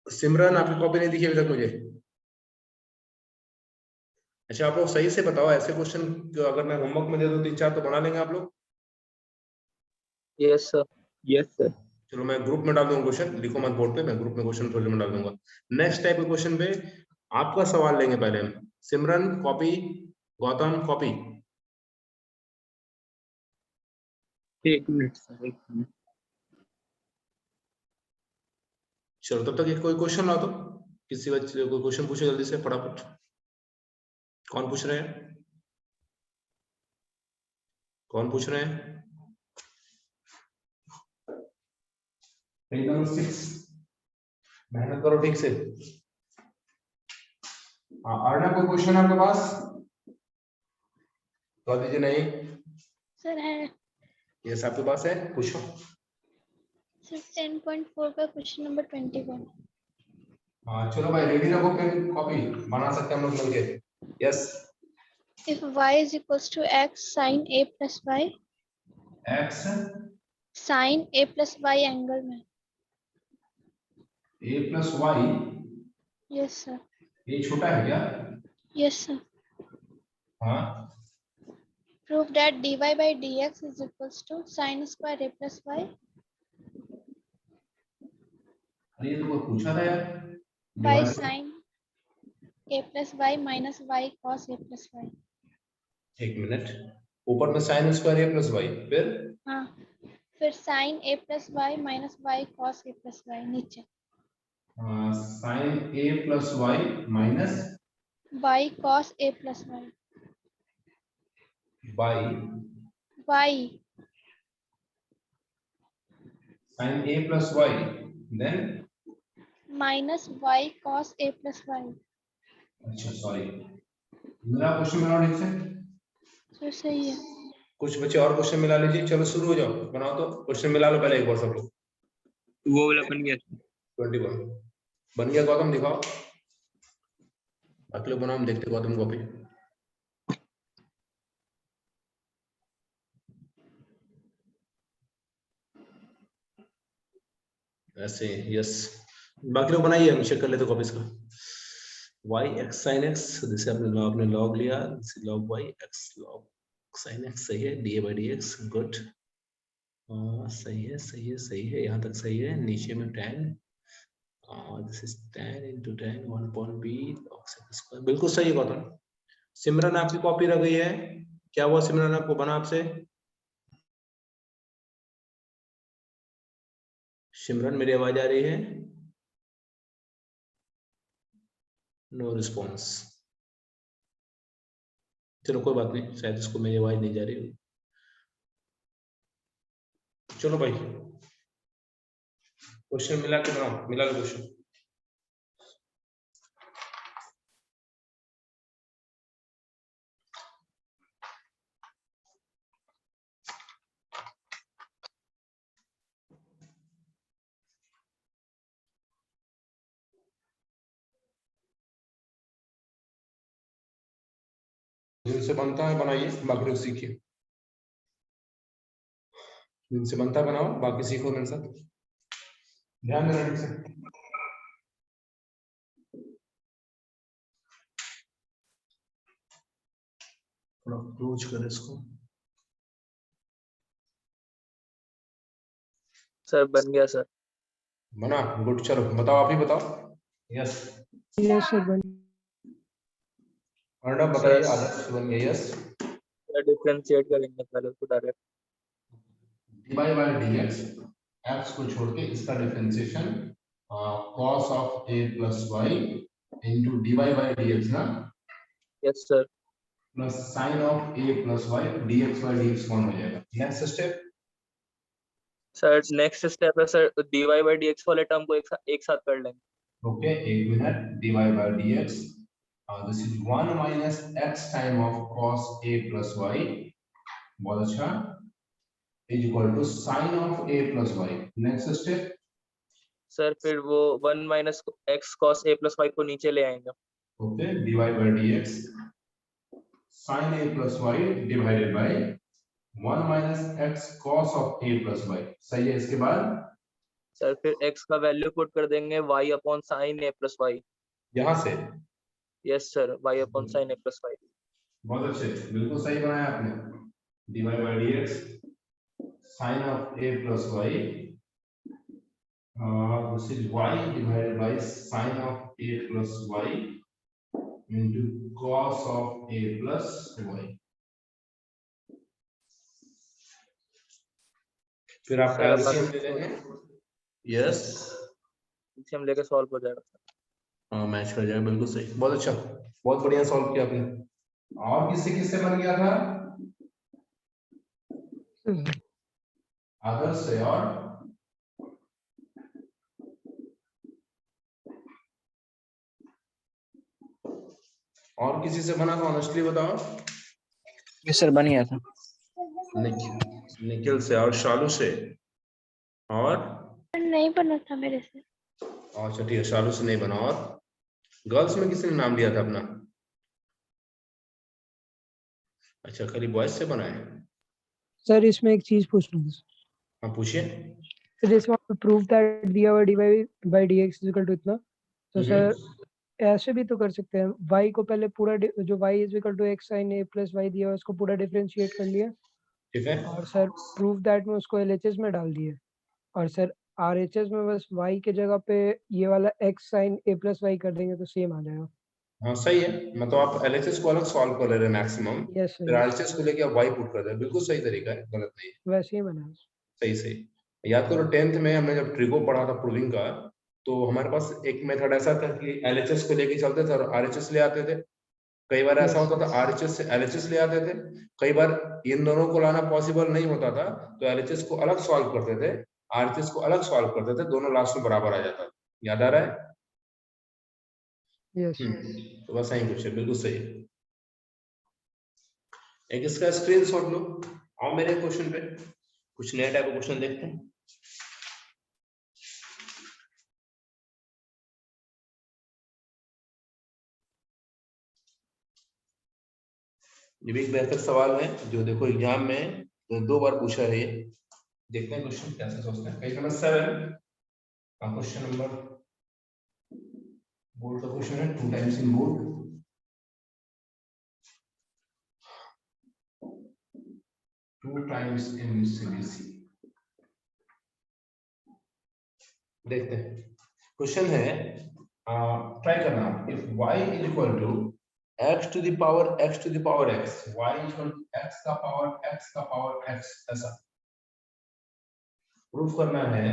सिमरन आपकी कॉपी नहीं दिखी अभी तक मुझे। अच्छा आप लोग सही से बताओ, ऐसे क्वेश्चन अगर मैं होमवर्क में दे दूं 3-4 तो बना लेंगे आप लोग? Yes sir. Yes sir. चलो मैं ग्रुप में डाल दूंगा क्वेश्चन, लिखो मत बोर्ड पे, मैं ग्रुप में क्वेश्चन थोड़ी में डाल दूंगा। नेक्स्ट टाइप के क्वेश्चन पे आपका सवाल लेंगे पहले हम। Simran copy, Gautam copy. 1 minute sir, 1 minute. चलो तब तक एक कोई क्वेश्चन ला दो, किसी बच्चे कोई क्वेश्चन पूछो जल्दी से फटाफट। कौन पूछ रहे हैं? कौन पूछ रहे हैं? पेज नंबर 6, मेहनत करो ठीक से। अर्णव कोई क्वेश्चन आपके पास? तो दीजिए। नहीं, सर है। यस आपके पास है, पूछो। सर 10.4 का क्वेश्चन नंबर 21। हाँ चलो भाई रेडी रखो, पेन कॉपी, बना सकते हैं हम लोग मिलके। Yes. If y is equals to x sin a plus y, x sin a plus y angle में। ए प्लस वाई, यस सर। ये छोटा है क्या? Yes sir. हाँ Prove that dy by dx is equals to sin square a plus y अरे ये तो कोई पूछा था यार। by divide, sin a plus y minus y cos a plus y। एक मिनट, ऊपर में साइन स्क्वायर ए प्लस वाई, फिर हाँ, फिर sin a plus y minus y cos a plus y नीचे, sine a plus y minus y cos a plus y, by y sine a plus y, then minus y cos a plus y। अच्छा sorry, मेरा question बनाओ ठीक से। Sir सही है। कुछ बच्चे और क्वेश्चन मिला लीजिए, चलो शुरू हो जाओ, बनाओ तो क्वेश्चन मिला लो पहले एक बार सब लोग। वो वाला बन गया। 21 बन गया, गौतम दिखाओ। बाकी लोग बनाओ, हम देखते गौतम कॉपी। ऐसे यस, बाकी लोग बनाइए, हम चेक कर लेते कॉपीज का। y x sin x, जैसे आपने log लिया, log y x log sin x, सही है, dA by dx, गुड, सही है, सही है, सही है, यहाँ तक सही है। नीचे में tan, this is tan into tan 1 upon b log sec square, बिल्कुल सही है गौतम। सिमरन आपकी कॉपी रह गई है, क्या हुआ सिमरन, आपको बना आपसे? सिमरन मेरी आवाज आ रही है? नो रिस्पॉन्स, चलो कोई बात नहीं, शायद इसको मेरी आवाज नहीं जा रही होगी। चलो भाई, क्वेश्चन मिला के बनाओ, मिला के क्वेश्चन। जिनसे बनता है बनाइए, बाकी लोग सीखिए। जिनसे बनता है बनाओ, बाकी सीखो मेरे साथ, ध्यान देना ठीक से। थोड़ा क्लोज कर इसको। सर बन गया सर। बना, गुड, चलो बताओ, आप ही बताओ। यस यस सर बन अर्णव बताइए, आदर्श बन गया, यस। डिफरेंशिएट करेंगे पहले उसको direct. dy by dx, x को छोड़ के इसका differentiation cos of a plus y into dy by dx ना, yes sir. Plus sin of a plus y dx by dx कौन हो जाएगा? Next step. Sir next step है sir dy by dx वाले टर्म को एक साथ कर लेंगे। ओके, एक minute, dy by dx, this is 1 minus x time of cos a plus y, बहुत अच्छा, is equal to sin of a plus y। Next step. Sir फिर वो 1 minus x cos a plus y को नीचे ले आएंगे। Okay, dy by dx sin a plus y divided by 1 minus x cos of a plus y, सही है। इसके बाद सर फिर x का वैल्यू पुट कर देंगे y upon sin a plus y। यहां से, yes sir, y upon sin a plus y। बहुत अच्छे, बिल्कुल सही बनाया आपने। dy by dx sin of a plus y, this is y divided by sin of a plus y into cos of a plus y। फिर आप sir LCM ले लेंगे, यस, हम लेके सॉल्व हो जाएगा। हाँ मैच कर जाएगा, बिल्कुल सही, बहुत अच्छा, बहुत बढ़िया सॉल्व किया आपने। और किससे किससे बन गया था? आदर्श से और किसी से बना था? ऑनेस्टली बताओ। यस सर बन गया था। निखिल से और शालू से, और नहीं बना था मेरे से। अच्छा ठीक है, शालू से नहीं बना। और गर्ल्स में किसी ने नाम लिया था अपना? अच्छा, खाली बॉयज से बना है। सर इसमें एक चीज पूछ लूँ। हाँ पूछिए। सर इसमें प्रूव दैट दिया हुआ dy by dx is equal to इतना, तो सर ऐसे भी तो कर सकते हैं, y को पहले पूरा जो y is equal to x sin a plus y दिया हुआ उसको पूरा डिफरेंशिएट कर लिया, ठीक है, और सर प्रूव दैट में उसको LHS में डाल दिया, और सर RHS में बस y के जगह पे ये वाला x sin a plus y कर देंगे तो सेम आ जाएगा। हाँ सही है, मतलब आप एलएचएस को अलग सॉल्व कर ले रहे हैं मैक्सिमम, यस फिर सर, आरएचएस को लेके आप y पुट कर रहे हैं, बिल्कुल सही तरीका है, गलत नहीं है, वैसे ही बना है। सही सही। याद करो 10th में हमने जब ट्रिगो पढ़ा था प्रूविंग का, तो हमारे पास एक मेथड ऐसा था कि एलएचएस को लेके चलते थे और आरएचएस ले आते थे। कई बार ऐसा होता था आरएचएस से एलएचएस ले आते थे, कई बार इन दोनों को लाना पॉसिबल नहीं होता था, तो एलएचएस को अलग सॉल्व करते थे, आरएचएस को अलग सॉल्व करते थे, दोनों लास्ट में बराबर आ जाता था। याद आ रहा है? यस तो बस यही कुछ है, बिल्कुल सही है। एक इसका स्क्रीनशॉट लो, आओ मेरे क्वेश्चन पे, कुछ नया टाइप का क्वेश्चन देखते हैं। ये भी एक बेहतर सवाल है जो देखो एग्जाम में 2 बार पूछा है। ये देखते हैं क्वेश्चन कैसे सोचते हैं। Page number 7 question number board का क्वेश्चन है 2 times in board. 2 times in CBC. देखते हैं क्वेश्चन है, ट्राई करना। If y is equal to x to the power x to the power x, y is equal to x का power x का power x, ऐसा proof करना है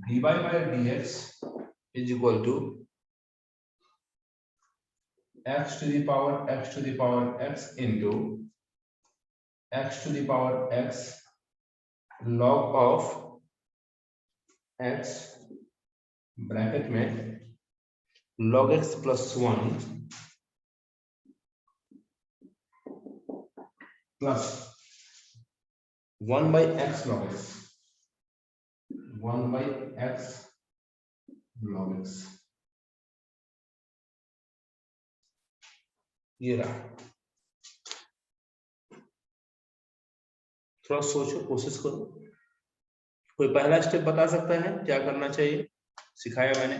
dy by dx is equal to x to the power x to the power x into x to the power x log of x bracket में log x plus 1 plus 1 by x log x, 1 by x log x। ये रहा। थोड़ा सोचो, कोशिश करो। कोई पहला step बता सकता है क्या करना चाहिए? सिखाया मैंने।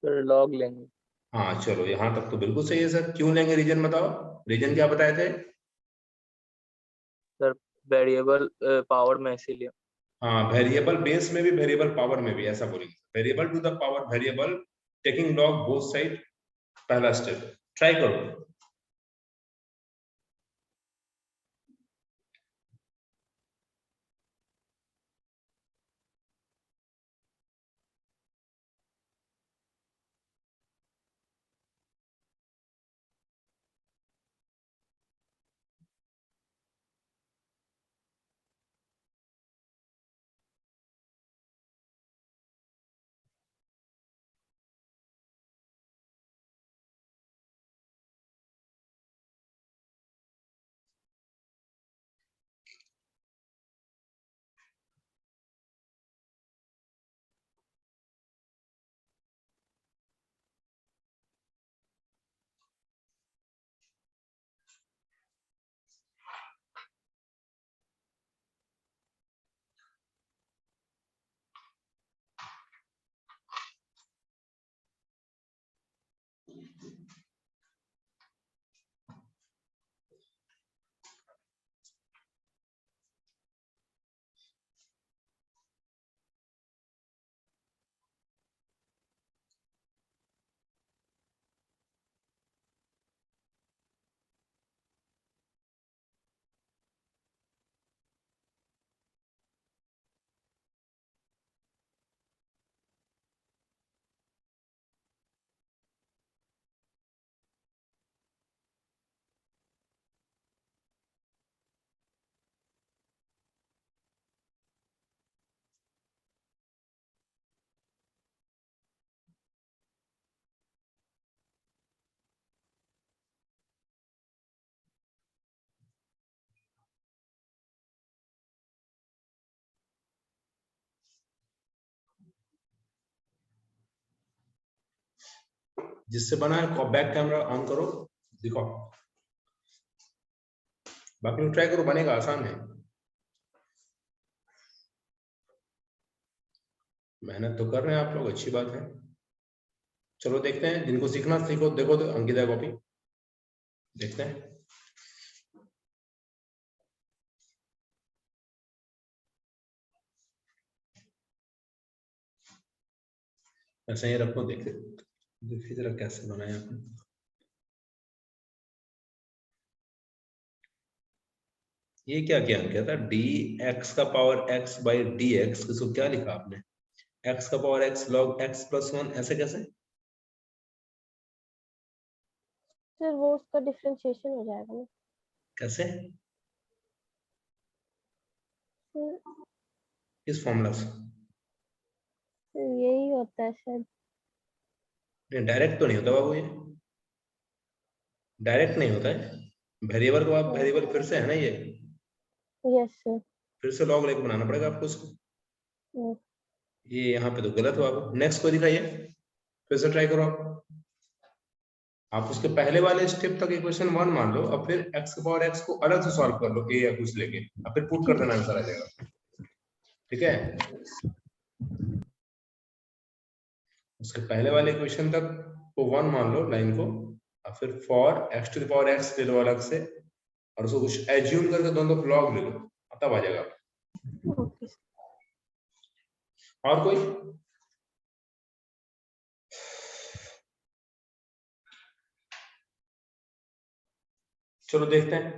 सर लॉग लेंगे। हाँ चलो, यहाँ तक तो बिल्कुल सही है सर। क्यों लेंगे? रीजन बताओ, रीजन क्या बताए थे? सर वेरिएबल पावर में इसीलिए। हाँ, वेरिएबल बेस में भी, वेरिएबल पावर में भी, ऐसा बोलेंगे। Variable to the power variable taking log both side, पहला स्टेप। ट्राई करो। जिससे बना है बैक कैमरा ऑन करो, दिखाओ। बाकी ट्राई करो, बनेगा, आसान है। मेहनत तो कर रहे हैं आप लोग, अच्छी बात है। चलो देखते हैं, जिनको सीखना सीखो। देखो तो अंकिता कॉपी देखते हैं। ऐसे ही रखो, देखिए जरा कैसे बनाया आपने। ये क्या किया था? डी एक्स का power x by d x, इसको क्या लिखा आपने? एक्स का power x log x plus 1, ऐसे कैसे? सर वो उसका डिफरेंशिएशन हो जाएगा ना। कैसे? सर किस फॉर्मूला से? यही होता है शायद। नहीं, डायरेक्ट तो नहीं होता बाबू, ये डायरेक्ट नहीं होता है। वेरिएबल को आप, वेरिएबल फिर से है ना ये, यस सर। फिर से लॉग लेके बनाना पड़ेगा आपको उसको। ये यहाँ पे तो गलत हुआ। नेक्स्ट को दिखाइए, फिर से ट्राई करो आप उसके पहले वाले स्टेप तक इक्वेशन 1 मान लो, और फिर x की पावर x को अलग से सॉल्व कर लो, a या कुछ लेके, और फिर पुट कर देना, आंसर आ जाएगा। ठीक है, उसके पहले वाले इक्वेशन तक को 1 मान लो लाइन को, और फिर for x to the power x ले लो अलग से, और उसको कुछ एज्यूम करके दोनों तरफ लॉग ले लो, तब आ जाएगा। ओके और कोई? चलो देखते हैं,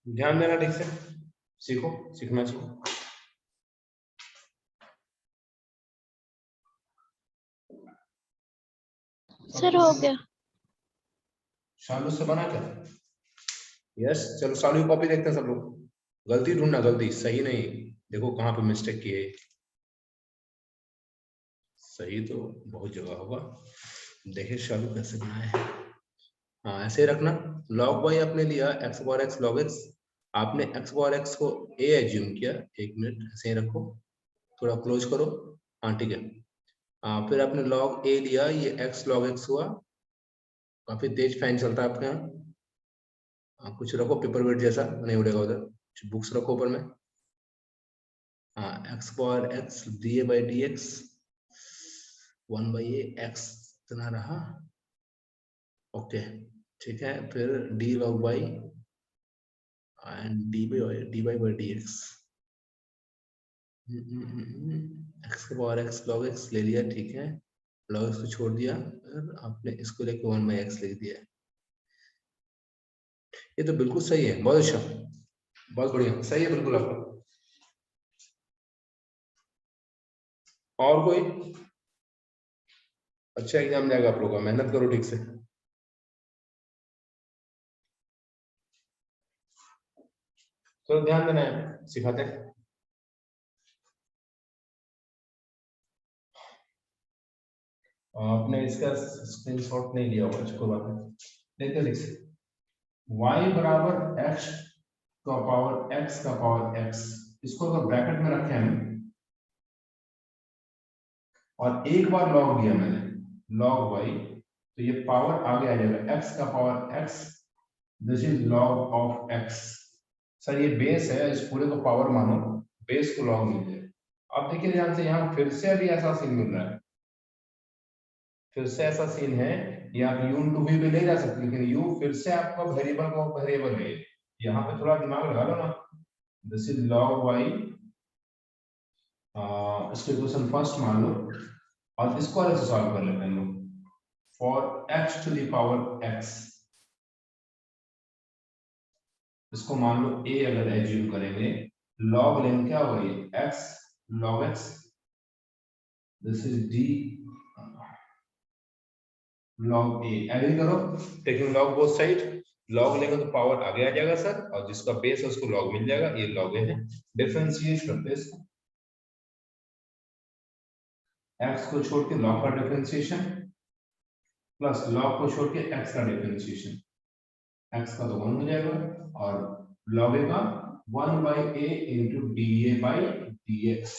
ध्यान देना ठीक से, सीखो, सीखना चाहिए। सर हो गया। शालू से बना क्या? यस, चलो शालू की कॉपी देखते हैं सब लोग। गलती ढूंढना, गलती सही नहीं, देखो कहाँ पे मिस्टेक की है। सही तो बहुत जगह होगा, देखिए शालू कैसे बनाए हैं। हाँ ऐसे रखना, log y आपने लिया x power x log x, आपने x पावर x को a एज्यूम किया। एक मिनट ऐसे ही रखो, थोड़ा क्लोज करो। हाँ ठीक है। फिर आपने log a लिया, ये x log x हुआ। काफी तेज फैन चलता है आपके यहाँ। कुछ रखो पेपर वेट जैसा, नहीं उड़ेगा उधर। कुछ बुक्स रखो ऊपर में। हाँ x power x da by dx 1 by a x इतना रहा। ओके ठीक है, फिर d log y and dy by dx x के पावर x log x ले लिया, ठीक है। log x को छोड़ दिया, फिर आपने इसको लेके 1 by x लिख दिया। ये तो बिल्कुल सही है, बहुत अच्छा, बहुत बढ़िया, सही है बिल्कुल आपका। और कोई? अच्छा एग्जाम जाएगा आप लोगों का, मेहनत करो ठीक से। तो ध्यान देना है, सिखाते हैं। आपने इसका स्क्रीनशॉट नहीं लिया होगा, कोई बात नहीं, देखते लिख से y बराबर x का पावर x का पावर x, इसको अगर ब्रैकेट में रखें हम, और एक बार लॉग दिया मैंने log y, तो ये पावर आगे आ जाएगा x का power x, this is log of x। Sir ये बेस है, इस पूरे को पावर मानो, बेस को लॉग मिल जाए। अब देखिए ध्यान से, यहाँ फिर से अभी ऐसा सीन मिल रहा है, फिर से ऐसा सीन है, ये आप u टू v पे ले जा सकते, लेकिन u फिर से आपका वेरिएबल है, यहाँ पे थोड़ा दिमाग लगा लो ना। दिस इज log y, इसको इक्वेशन फर्स्ट मान लो, और इसको अलग से सॉल्व कर लेते हैं हम लोग। For x to the power x, इसको मान लो a अगर एज्यूम करेंगे, log लेंगे क्या हो रही है x log x, this is d log a, agree करो, taking log both side, log लेंगे तो पावर आगे आ जाएगा सर, और जिसका बेस है उसको log मिल जाएगा, ये log a है। डिफरेंशिएट करते हैं इसको, x को छोड़ के log का डिफरेंशिएशन, प्लस log को छोड़ के x का डिफरेंशिएशन, x का तो 1 हो जाएगा, और log a का 1 by a into dA by dx,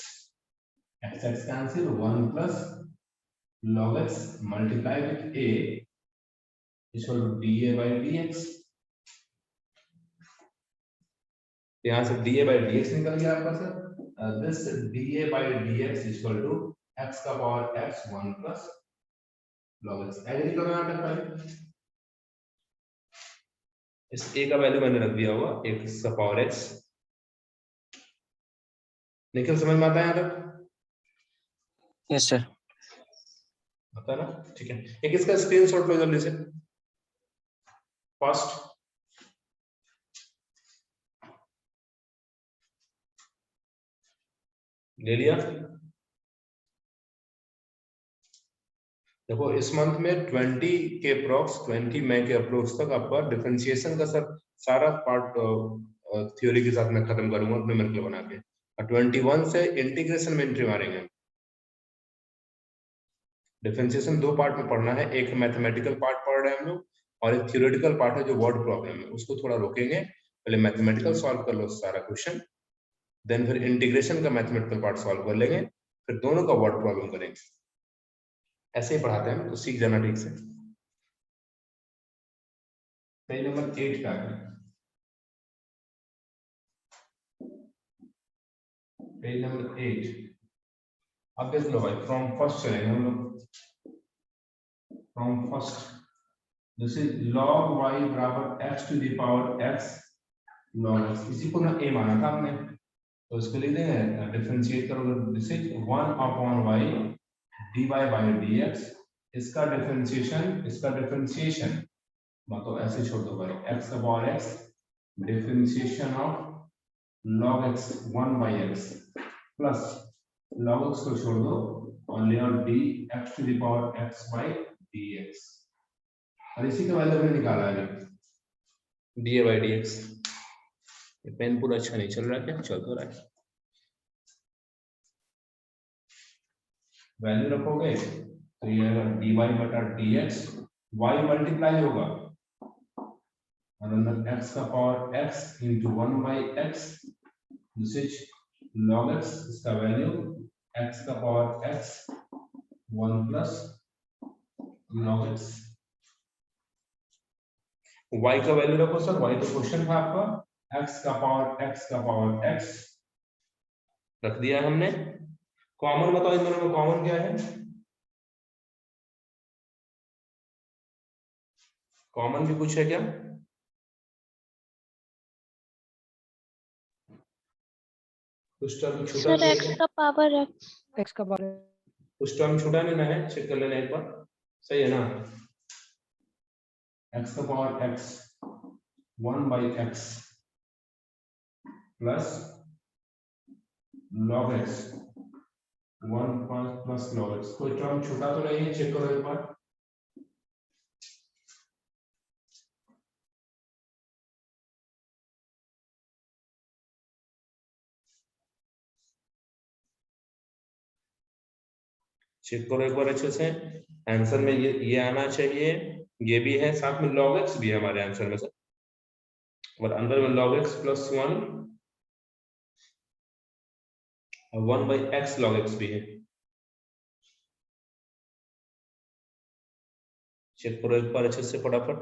x cancel, 1 plus log x multiply with a is equal to dA by dx। यहाँ से dA by dx निकल गया आपका sir, this dA by dx is equal to x का power x 1 plus log x। Agree करो यहाँ तक पहले, इस a का वैल्यू मैंने रख दिया होगा x का पावर x। निखिल समझ में आता है यहाँ तक? Yes sir. आता है ना, ठीक है। एक इसका स्क्रीनशॉट लो जल्दी से, फास्ट। ले लिया? देखो इस मंथ में 20 के अप्रोक्स, 20 मई के अप्रोक्स तक आपका डिफरेंशिएशन का सर सारा पार्ट थ्योरी के साथ मैं खत्म करूंगा न्यूमेरिकल बना के, और 21 से इंटीग्रेशन में एंट्री मारेंगे। डिफरेंशिएशन दो पार्ट में पढ़ना है, एक मैथमेटिकल पार्ट पढ़ रहे हैं हम लोग, और एक थ्योरेटिकल पार्ट है जो वर्ड प्रॉब्लम है, उसको थोड़ा रोकेंगे। पहले मैथमेटिकल सॉल्व कर लो सारा क्वेश्चन, देन फिर इंटीग्रेशन का मैथमेटिकल पार्ट सॉल्व कर लेंगे, फिर दोनों का वर्ड प्रॉब्लम करेंगे। ऐसे ही पढ़ाते हैं, तो सीख जाना ठीक से। पेज नंबर 8 का है, पेज नंबर 8। अब देख लो भाई, फ्रॉम फर्स्ट चलेंगे हम लोग, from first. This is log y बराबर x to the power x log x, इसी को ना a माना था हमने, तो इसको लिख देंगे, डिफरेंशिएट करोगे, this is 1 upon y dy by dx, इसका डिफरेंशिएशन मतलब ऐसे छोड़ दो भाई, x का power x differentiation of log x 1 by x plus log x को छोड़ दो और ले आओ dx to the power x by dx, और इसी का वैल्यू हमने निकाला है dA by dx। ये पेन पूरा अच्छा नहीं चल रहा, क्या चल तो रहा है, वैल्यू रखोगे तो ये dy बटा dx, y मल्टीप्लाई होगा और अंदर x का power x into 1 by x, this is log x, इसका वैल्यू x का power x 1 plus log x। y का वैल्यू रखो सर, y तो क्वेश्चन था आपका, x का पावर x रख दिया हमने। कॉमन बताओ, इन दोनों में कॉमन क्या है? कॉमन भी कुछ है क्या? कुछ टर्म छूटा सर नहीं x है? का पावर x। x का पावर कुछ टर्म छूटा नहीं ना है, चेक कर लेना एक बार, सही है ना? x का power x 1 by x plus log x 1 plus log x, कोई टर्म छूटा तो नहीं है, चेक करो एक बार। चेक करो एक बार अच्छे से, आंसर में ये आना चाहिए, ये भी है, साथ में log x भी है हमारे आंसर में सर, और अंदर में log x प्लस 1 और 1 by x log x भी है। चेक करो एक बार अच्छे से फटाफट।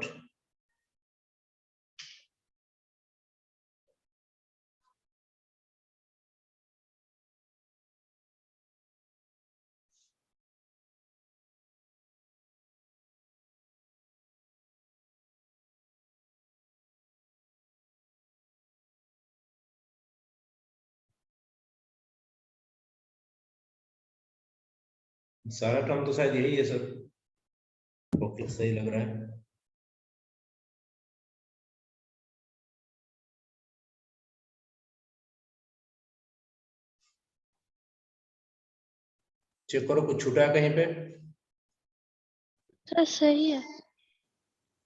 सारा टर्म तो शायद यही है सर, ओके सही लग रहा है। चेक करो कुछ छूटा है कहीं पे? सर सही है।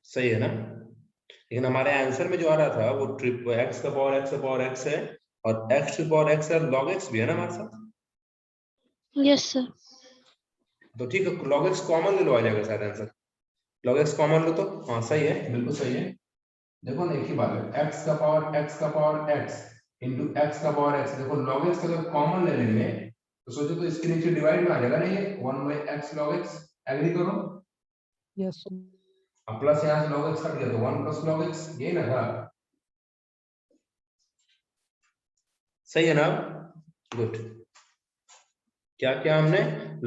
सही है ना? लेकिन हमारे आंसर में जो आ रहा था वो ट्रिप x का पावर x है, और x टू पावर x है, log x भी है ना हमारे साथ। Yes sir. तो ठीक है, log x कॉमन ले लो, आ जाएगा शायद आंसर। log x कॉमन लो तो हाँ सही है, बिल्कुल सही है। देखो ना एक ही बात है, x का पावर x इंटू x का पावर x, देखो log x अगर कॉमन ले लेंगे तो सोचो तो इसके नीचे डिवाइड में आ जाएगा ना ये 1 by x log x, agree करो। यस अब प्लस यहाँ से log x कट गया तो 1 प्लस log x, ये ना था, सही है ना? गुड। क्या क्या हमने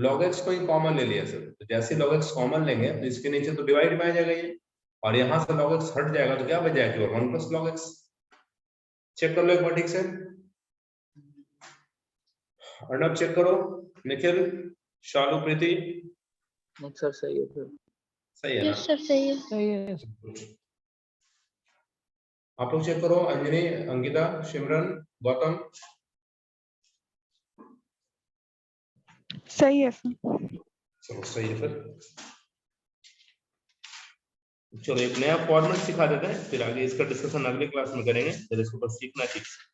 log x को ही कॉमन ले लिया सर, तो जैसे log x कॉमन लेंगे तो इसके नीचे तो डिवाइड में आ जाएगा ये, और यहाँ से log x हट जाएगा तो क्या बच जाएगा, केवल 1 प्लस log x। चेक कर लो एक बार ठीक से, अर्णव चेक करो, निखिल, शालू, प्रीति, सर सही है सर। सही है ना? यस सर सही है। सही है। आप लोग चेक करो, अंजनी, अंकिता, सिमरन, गौतम, सही है सर। चलो सही है फिर। चलो एक नया फॉर्मेट सिखा देते हैं, फिर आगे इसका डिस्कशन अगले क्लास में करेंगे, फिर इसको बस सीखना ठीक से,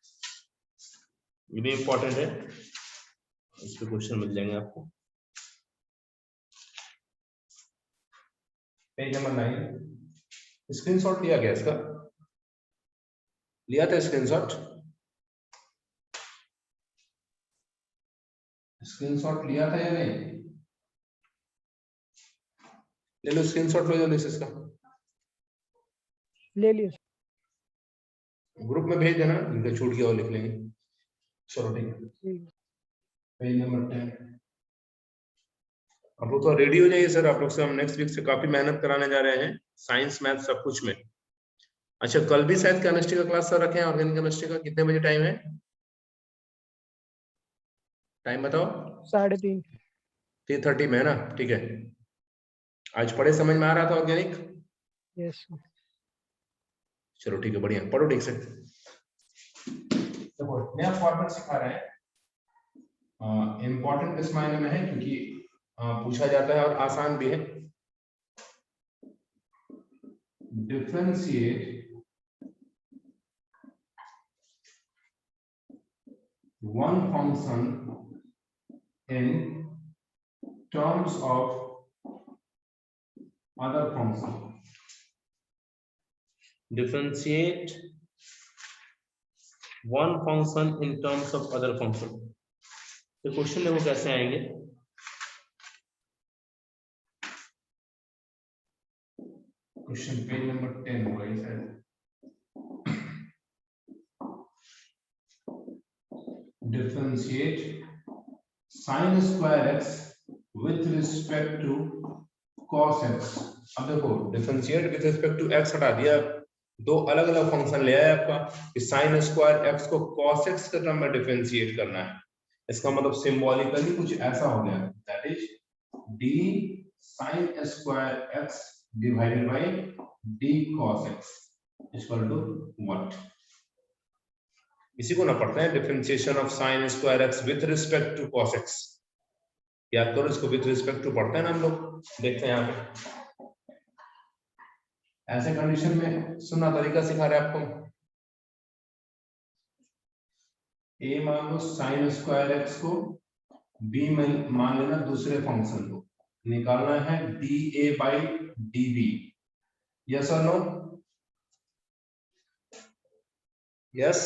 ये भी इंपॉर्टेंट है, इस पे क्वेश्चन मिल जाएंगे आपको। पेज नंबर 9, स्क्रीनशॉट लिया गया इसका, लिया था स्क्रीनशॉट? स्क्रीनशॉट लिया था या नहीं? ले लो स्क्रीनशॉट, लो जल्दी से इसका, ले लिया ग्रुप में भेज देना, इनका छूट गया और लिख लेंगे। चलो ठीक है, ठीक है। Page number 10। आप लोग तो रेडी हो जाइए सर, आप लोग से हम नेक्स्ट वीक से काफी मेहनत कराने जा रहे हैं, साइंस मैथ सब कुछ में। अच्छा, कल भी शायद केमिस्ट्री का क्लास सर रखे हैं, ऑर्गेनिक केमिस्ट्री का। कितने बजे टाइम है? टाइम बताओ। 3:30। 3:30 में है ना? ठीक है। आज पढ़े, समझ में आ रहा था ऑर्गेनिक? यस। चलो ठीक है, बढ़िया, पढ़ो ठीक से। देखो नया फॉर्मेट सिखा रहे हैं, इंपॉर्टेंट इस मायने में है क्योंकि पूछा जाता है और आसान भी है। Differentiate one function in terms of other function. Differentiate one function in terms of other function. तो क्वेश्चन देखो कैसे आएंगे। क्वेश्चन पेज नंबर 10 होगा ये शायद। Differentiate sin square x with respect to cos x. अब देखो differentiate with respect to x हटा दिया, दो अलग अलग फंक्शन ले आया आपका कि sin स्क्वायर x को cos x के टर्म में डिफरेंशिएट करना है। इसका मतलब सिंबॉलिकली कुछ ऐसा हो गया, that is d sin square x divided by d cos x equal to what? इसी को ना पढ़ते हैं, differentiation of sin square x with respect to cos x। याद करो इसको, विद रिस्पेक्ट टू पढ़ते हैं ना हम लोग। देखते हैं यहाँ पे ऐसे कंडीशन में सुनना तरीका सिखा रहे हैं आपको। a मान लो sin स्क्वायर x को, b में मान लेना दूसरे फंक्शन को, निकालना है dA बाई dB। यस और नो? यस।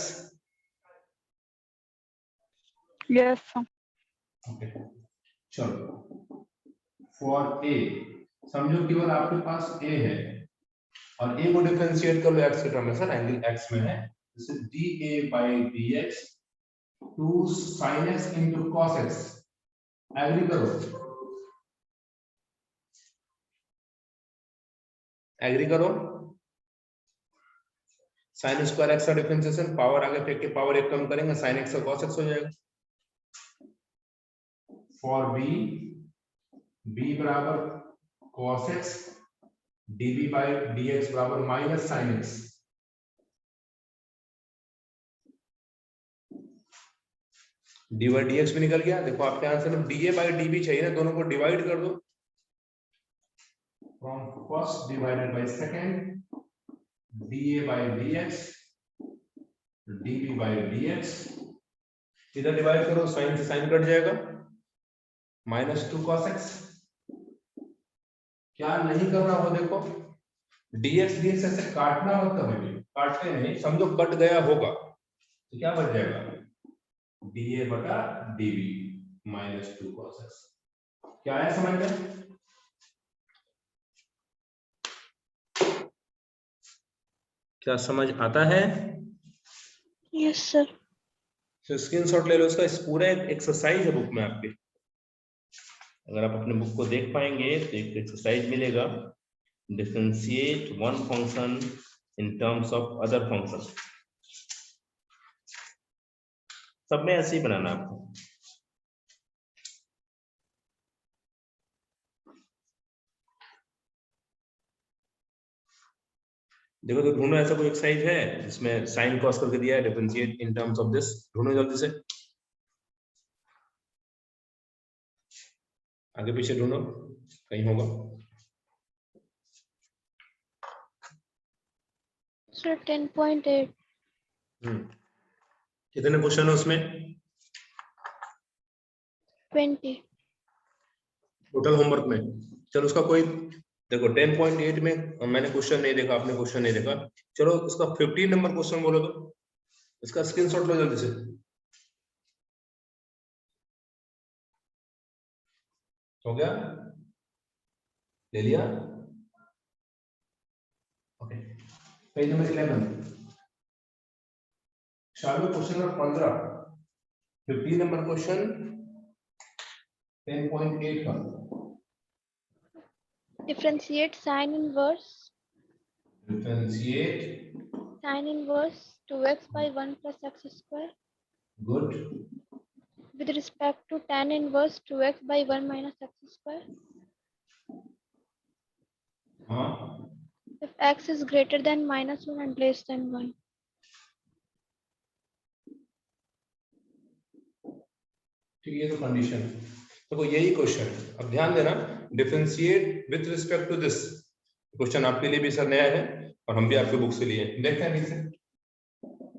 Yes. ओके चलो, फॉर a समझो केवल आपके पास a है और a को डिफरेंशिएट कर लो x के टर्म में, सर एंगल x में है, जैसे dA by dx to sin x into cos x। Agree करो, एग्री करो। sin स्क्वायर x का डिफरेंशिएशन, पावर आगे फेंक के पावर एक कम करेंगे, sin x का cos x हो जाएगा। फॉर b बराबर cos x db by dx बराबर minus sin x। dy dx भी निकल गया। देखो आपके आंसर में dA बाई dB चाहिए ना, दोनों को डिवाइड कर दो, from first divided by second, dA by dx dB by dx, इधर डिवाइड करो, साइन से साइन कट जाएगा, -2 cos x। क्या नहीं करना वो देखो, dx dx ऐसे काटना मत, कभी भी काटते नहीं, समझो कट गया होगा तो क्या बच जाएगा, dA बटा dB -2 cos x। क्या है समझ में? क्या समझ आता है? Yes, sir. तो स्क्रीनशॉट ले लो इसका, इस पूरा एक्सरसाइज है बुक में आपके। अगर आप अपने बुक को देख पाएंगे तो एक एक्सरसाइज मिलेगा, differentiate one function in terms of other function. सब में ऐसे ही बनाना आपको। देखो तो ढूंढो, ऐसा कोई एक्सरसाइज है जिसमें साइन कॉस करके दिया है, differentiate in terms of this. ढूंढो जल्दी से, आगे पीछे ढूंढो, कहीं होगा। Sir, 10.8. कितने क्वेश्चन है उसमें? 20. टोटल होमवर्क में। चलो उसका कोई, देखो 10.8 में मैंने क्वेश्चन नहीं देखा, आपने क्वेश्चन नहीं देखा, चलो उसका 15 नंबर क्वेश्चन बोलो तो इसका स्क्रीनशॉट लो जल्दी से। हो गया? ले लिया? ओके, पेज नंबर 11 शालू, क्वेश्चन नंबर 15, 15 नंबर क्वेश्चन 10.8 का। Differentiate sine inverse Differentiate. 2x by 1 plus x square Good. with respect to tan inverse 2x by 1 minus x square. हाँ If x is greater than -1 and less than 1. ठीक है, ये तो condition है। देखो यही question है, अब ध्यान देना, differentiate with respect to this question आपके लिए भी सर नया है और हम भी आपके बुक से लिए हैं। देखते हैं ठीक से।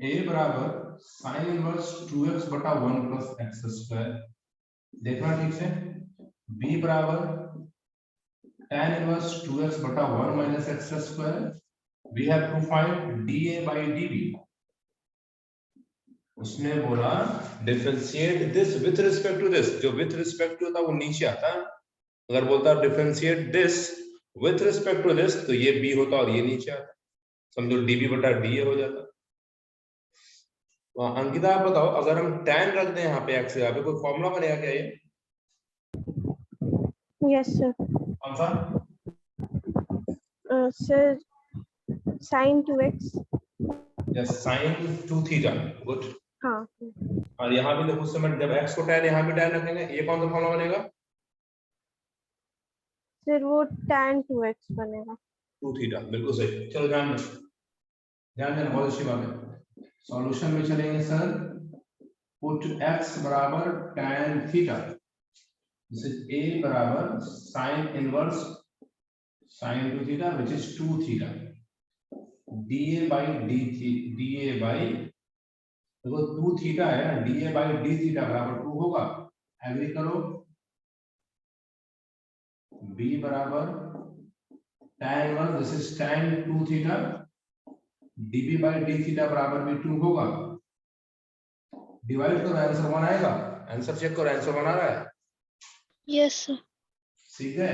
a बराबर साइन इनवर्स 2x बटा 1 प्लस एक्स स्क्वायर, देखना ठीक से। b बराबर tan इनवर्स 2x बटा 1 minus x square, we have to find dA by dB। उसने बोला differentiate this with respect to this, जो विथ रिस्पेक्ट टू था वो नीचे आता है, अगर बोलता differentiate this with respect to this तो ये b होता और ये नीचे आता, समझो dB बटा dA हो जाता। तो अंकिता आप बताओ, अगर हम tan रख दें यहाँ पे x यहाँ पे, कोई फॉर्मूला बनेगा क्या ये? Yes, sir. कौन सा? Sir, sin 2x. Yes, sin 2 theta. Good. हाँ. और यहाँ भी देखो, उस समय जब x को tan यहाँ भी tan रखेंगे, ये कौन सा फॉर्मूला बनेगा? Sir, वो tan 2x बनेगा. 2 थीटा, बिल्कुल सही। चलो ध्यान देना, बहुत अच्छी बात है। सॉल्यूशन में चलेंगे सर, पुट x बराबर tan theta, this is a बराबर sin inverse sin 2 theta which is 2 theta, dA by dA by, देखो 2 थीटा है ना, dA बाय d थीटा बराबर 2 होगा, एग्री करो। b बराबर tan inverse, this is tan 2 theta, dB by d theta बराबर भी 2 होगा। डिवाइड करो, आंसर 1 आएगा। आंसर चेक करो, आंसर 1 आ रहा है? Yes, sir. ठीक है।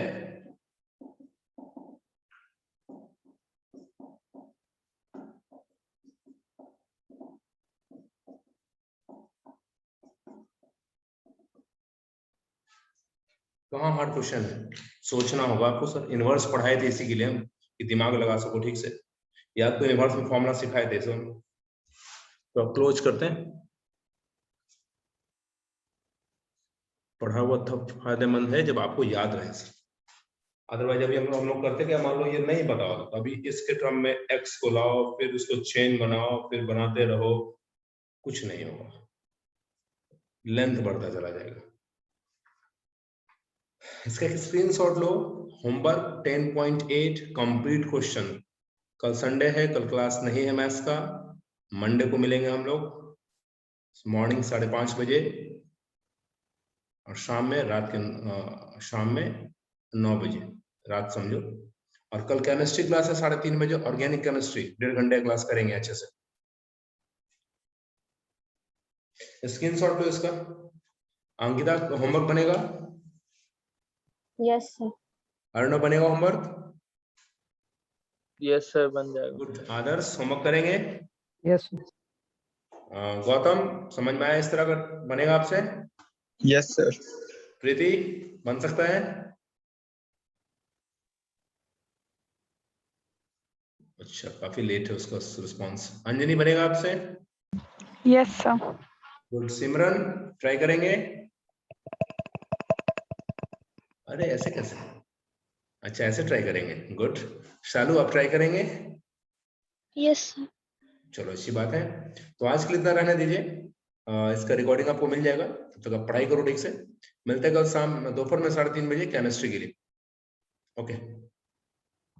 कहाँ हार्ड क्वेश्चन है, सोचना होगा आपको। सर इनवर्स पढ़ाए थे इसी के लिए हम, कि दिमाग लगा सको ठीक से, या तो इनवर्स में फॉर्मूला सिखाए थे सर। तो क्लोज करते हैं। पढ़ा हुआ तब फायदेमंद है जब आपको याद रहे सर, अदरवाइज अभी हम लोग करते क्या, मान लो ये नहीं पता हो तो अभी इसके टर्म में x को लाओ, फिर उसको चेन बनाओ, फिर बनाते रहो, कुछ नहीं होगा, लेंथ बढ़ता चला जाएगा। इसका एक स्क्रीनशॉट लो। Homework 10.8 complete question. कल संडे है, कल क्लास नहीं है मैथ्स का, मंडे को मिलेंगे हम लोग मॉर्निंग 5:30 बजे और शाम में 9 बजे रात समझो। और कल केमिस्ट्री क्लास है 3:30 बजे, ऑर्गेनिक केमिस्ट्री 1.5 घंटे क्लास करेंगे अच्छे से। स्क्रीनशॉट लो इसका। अंकिता होमवर्क बनेगा? Yes, sir. अर्णव बनेगा होमवर्क? यस सर, बन जाएगा। गुड। आदर्श होमवर्क करेंगे? यस गौतम समझ में आया इस तरह का बनेगा आपसे? Yes sir. प्रीति बन सकता है? अच्छा, काफी लेट है उसका रिस्पॉन्स। अंजनी बनेगा आपसे? Yes, sir. गुड। सिमरन ट्राई करेंगे? अरे ऐसे कैसे? अच्छा ऐसे ट्राई करेंगे, गुड। शालू आप ट्राई करेंगे? Yes, sir. चलो अच्छी बात है। तो आज के लिए इतना रहने दीजिए, इसका रिकॉर्डिंग आपको मिल जाएगा, तब तक आप पढ़ाई करो ठीक से। मिलते हैं कल शाम दोपहर में 3:30 बजे केमिस्ट्री के लिए। ओके।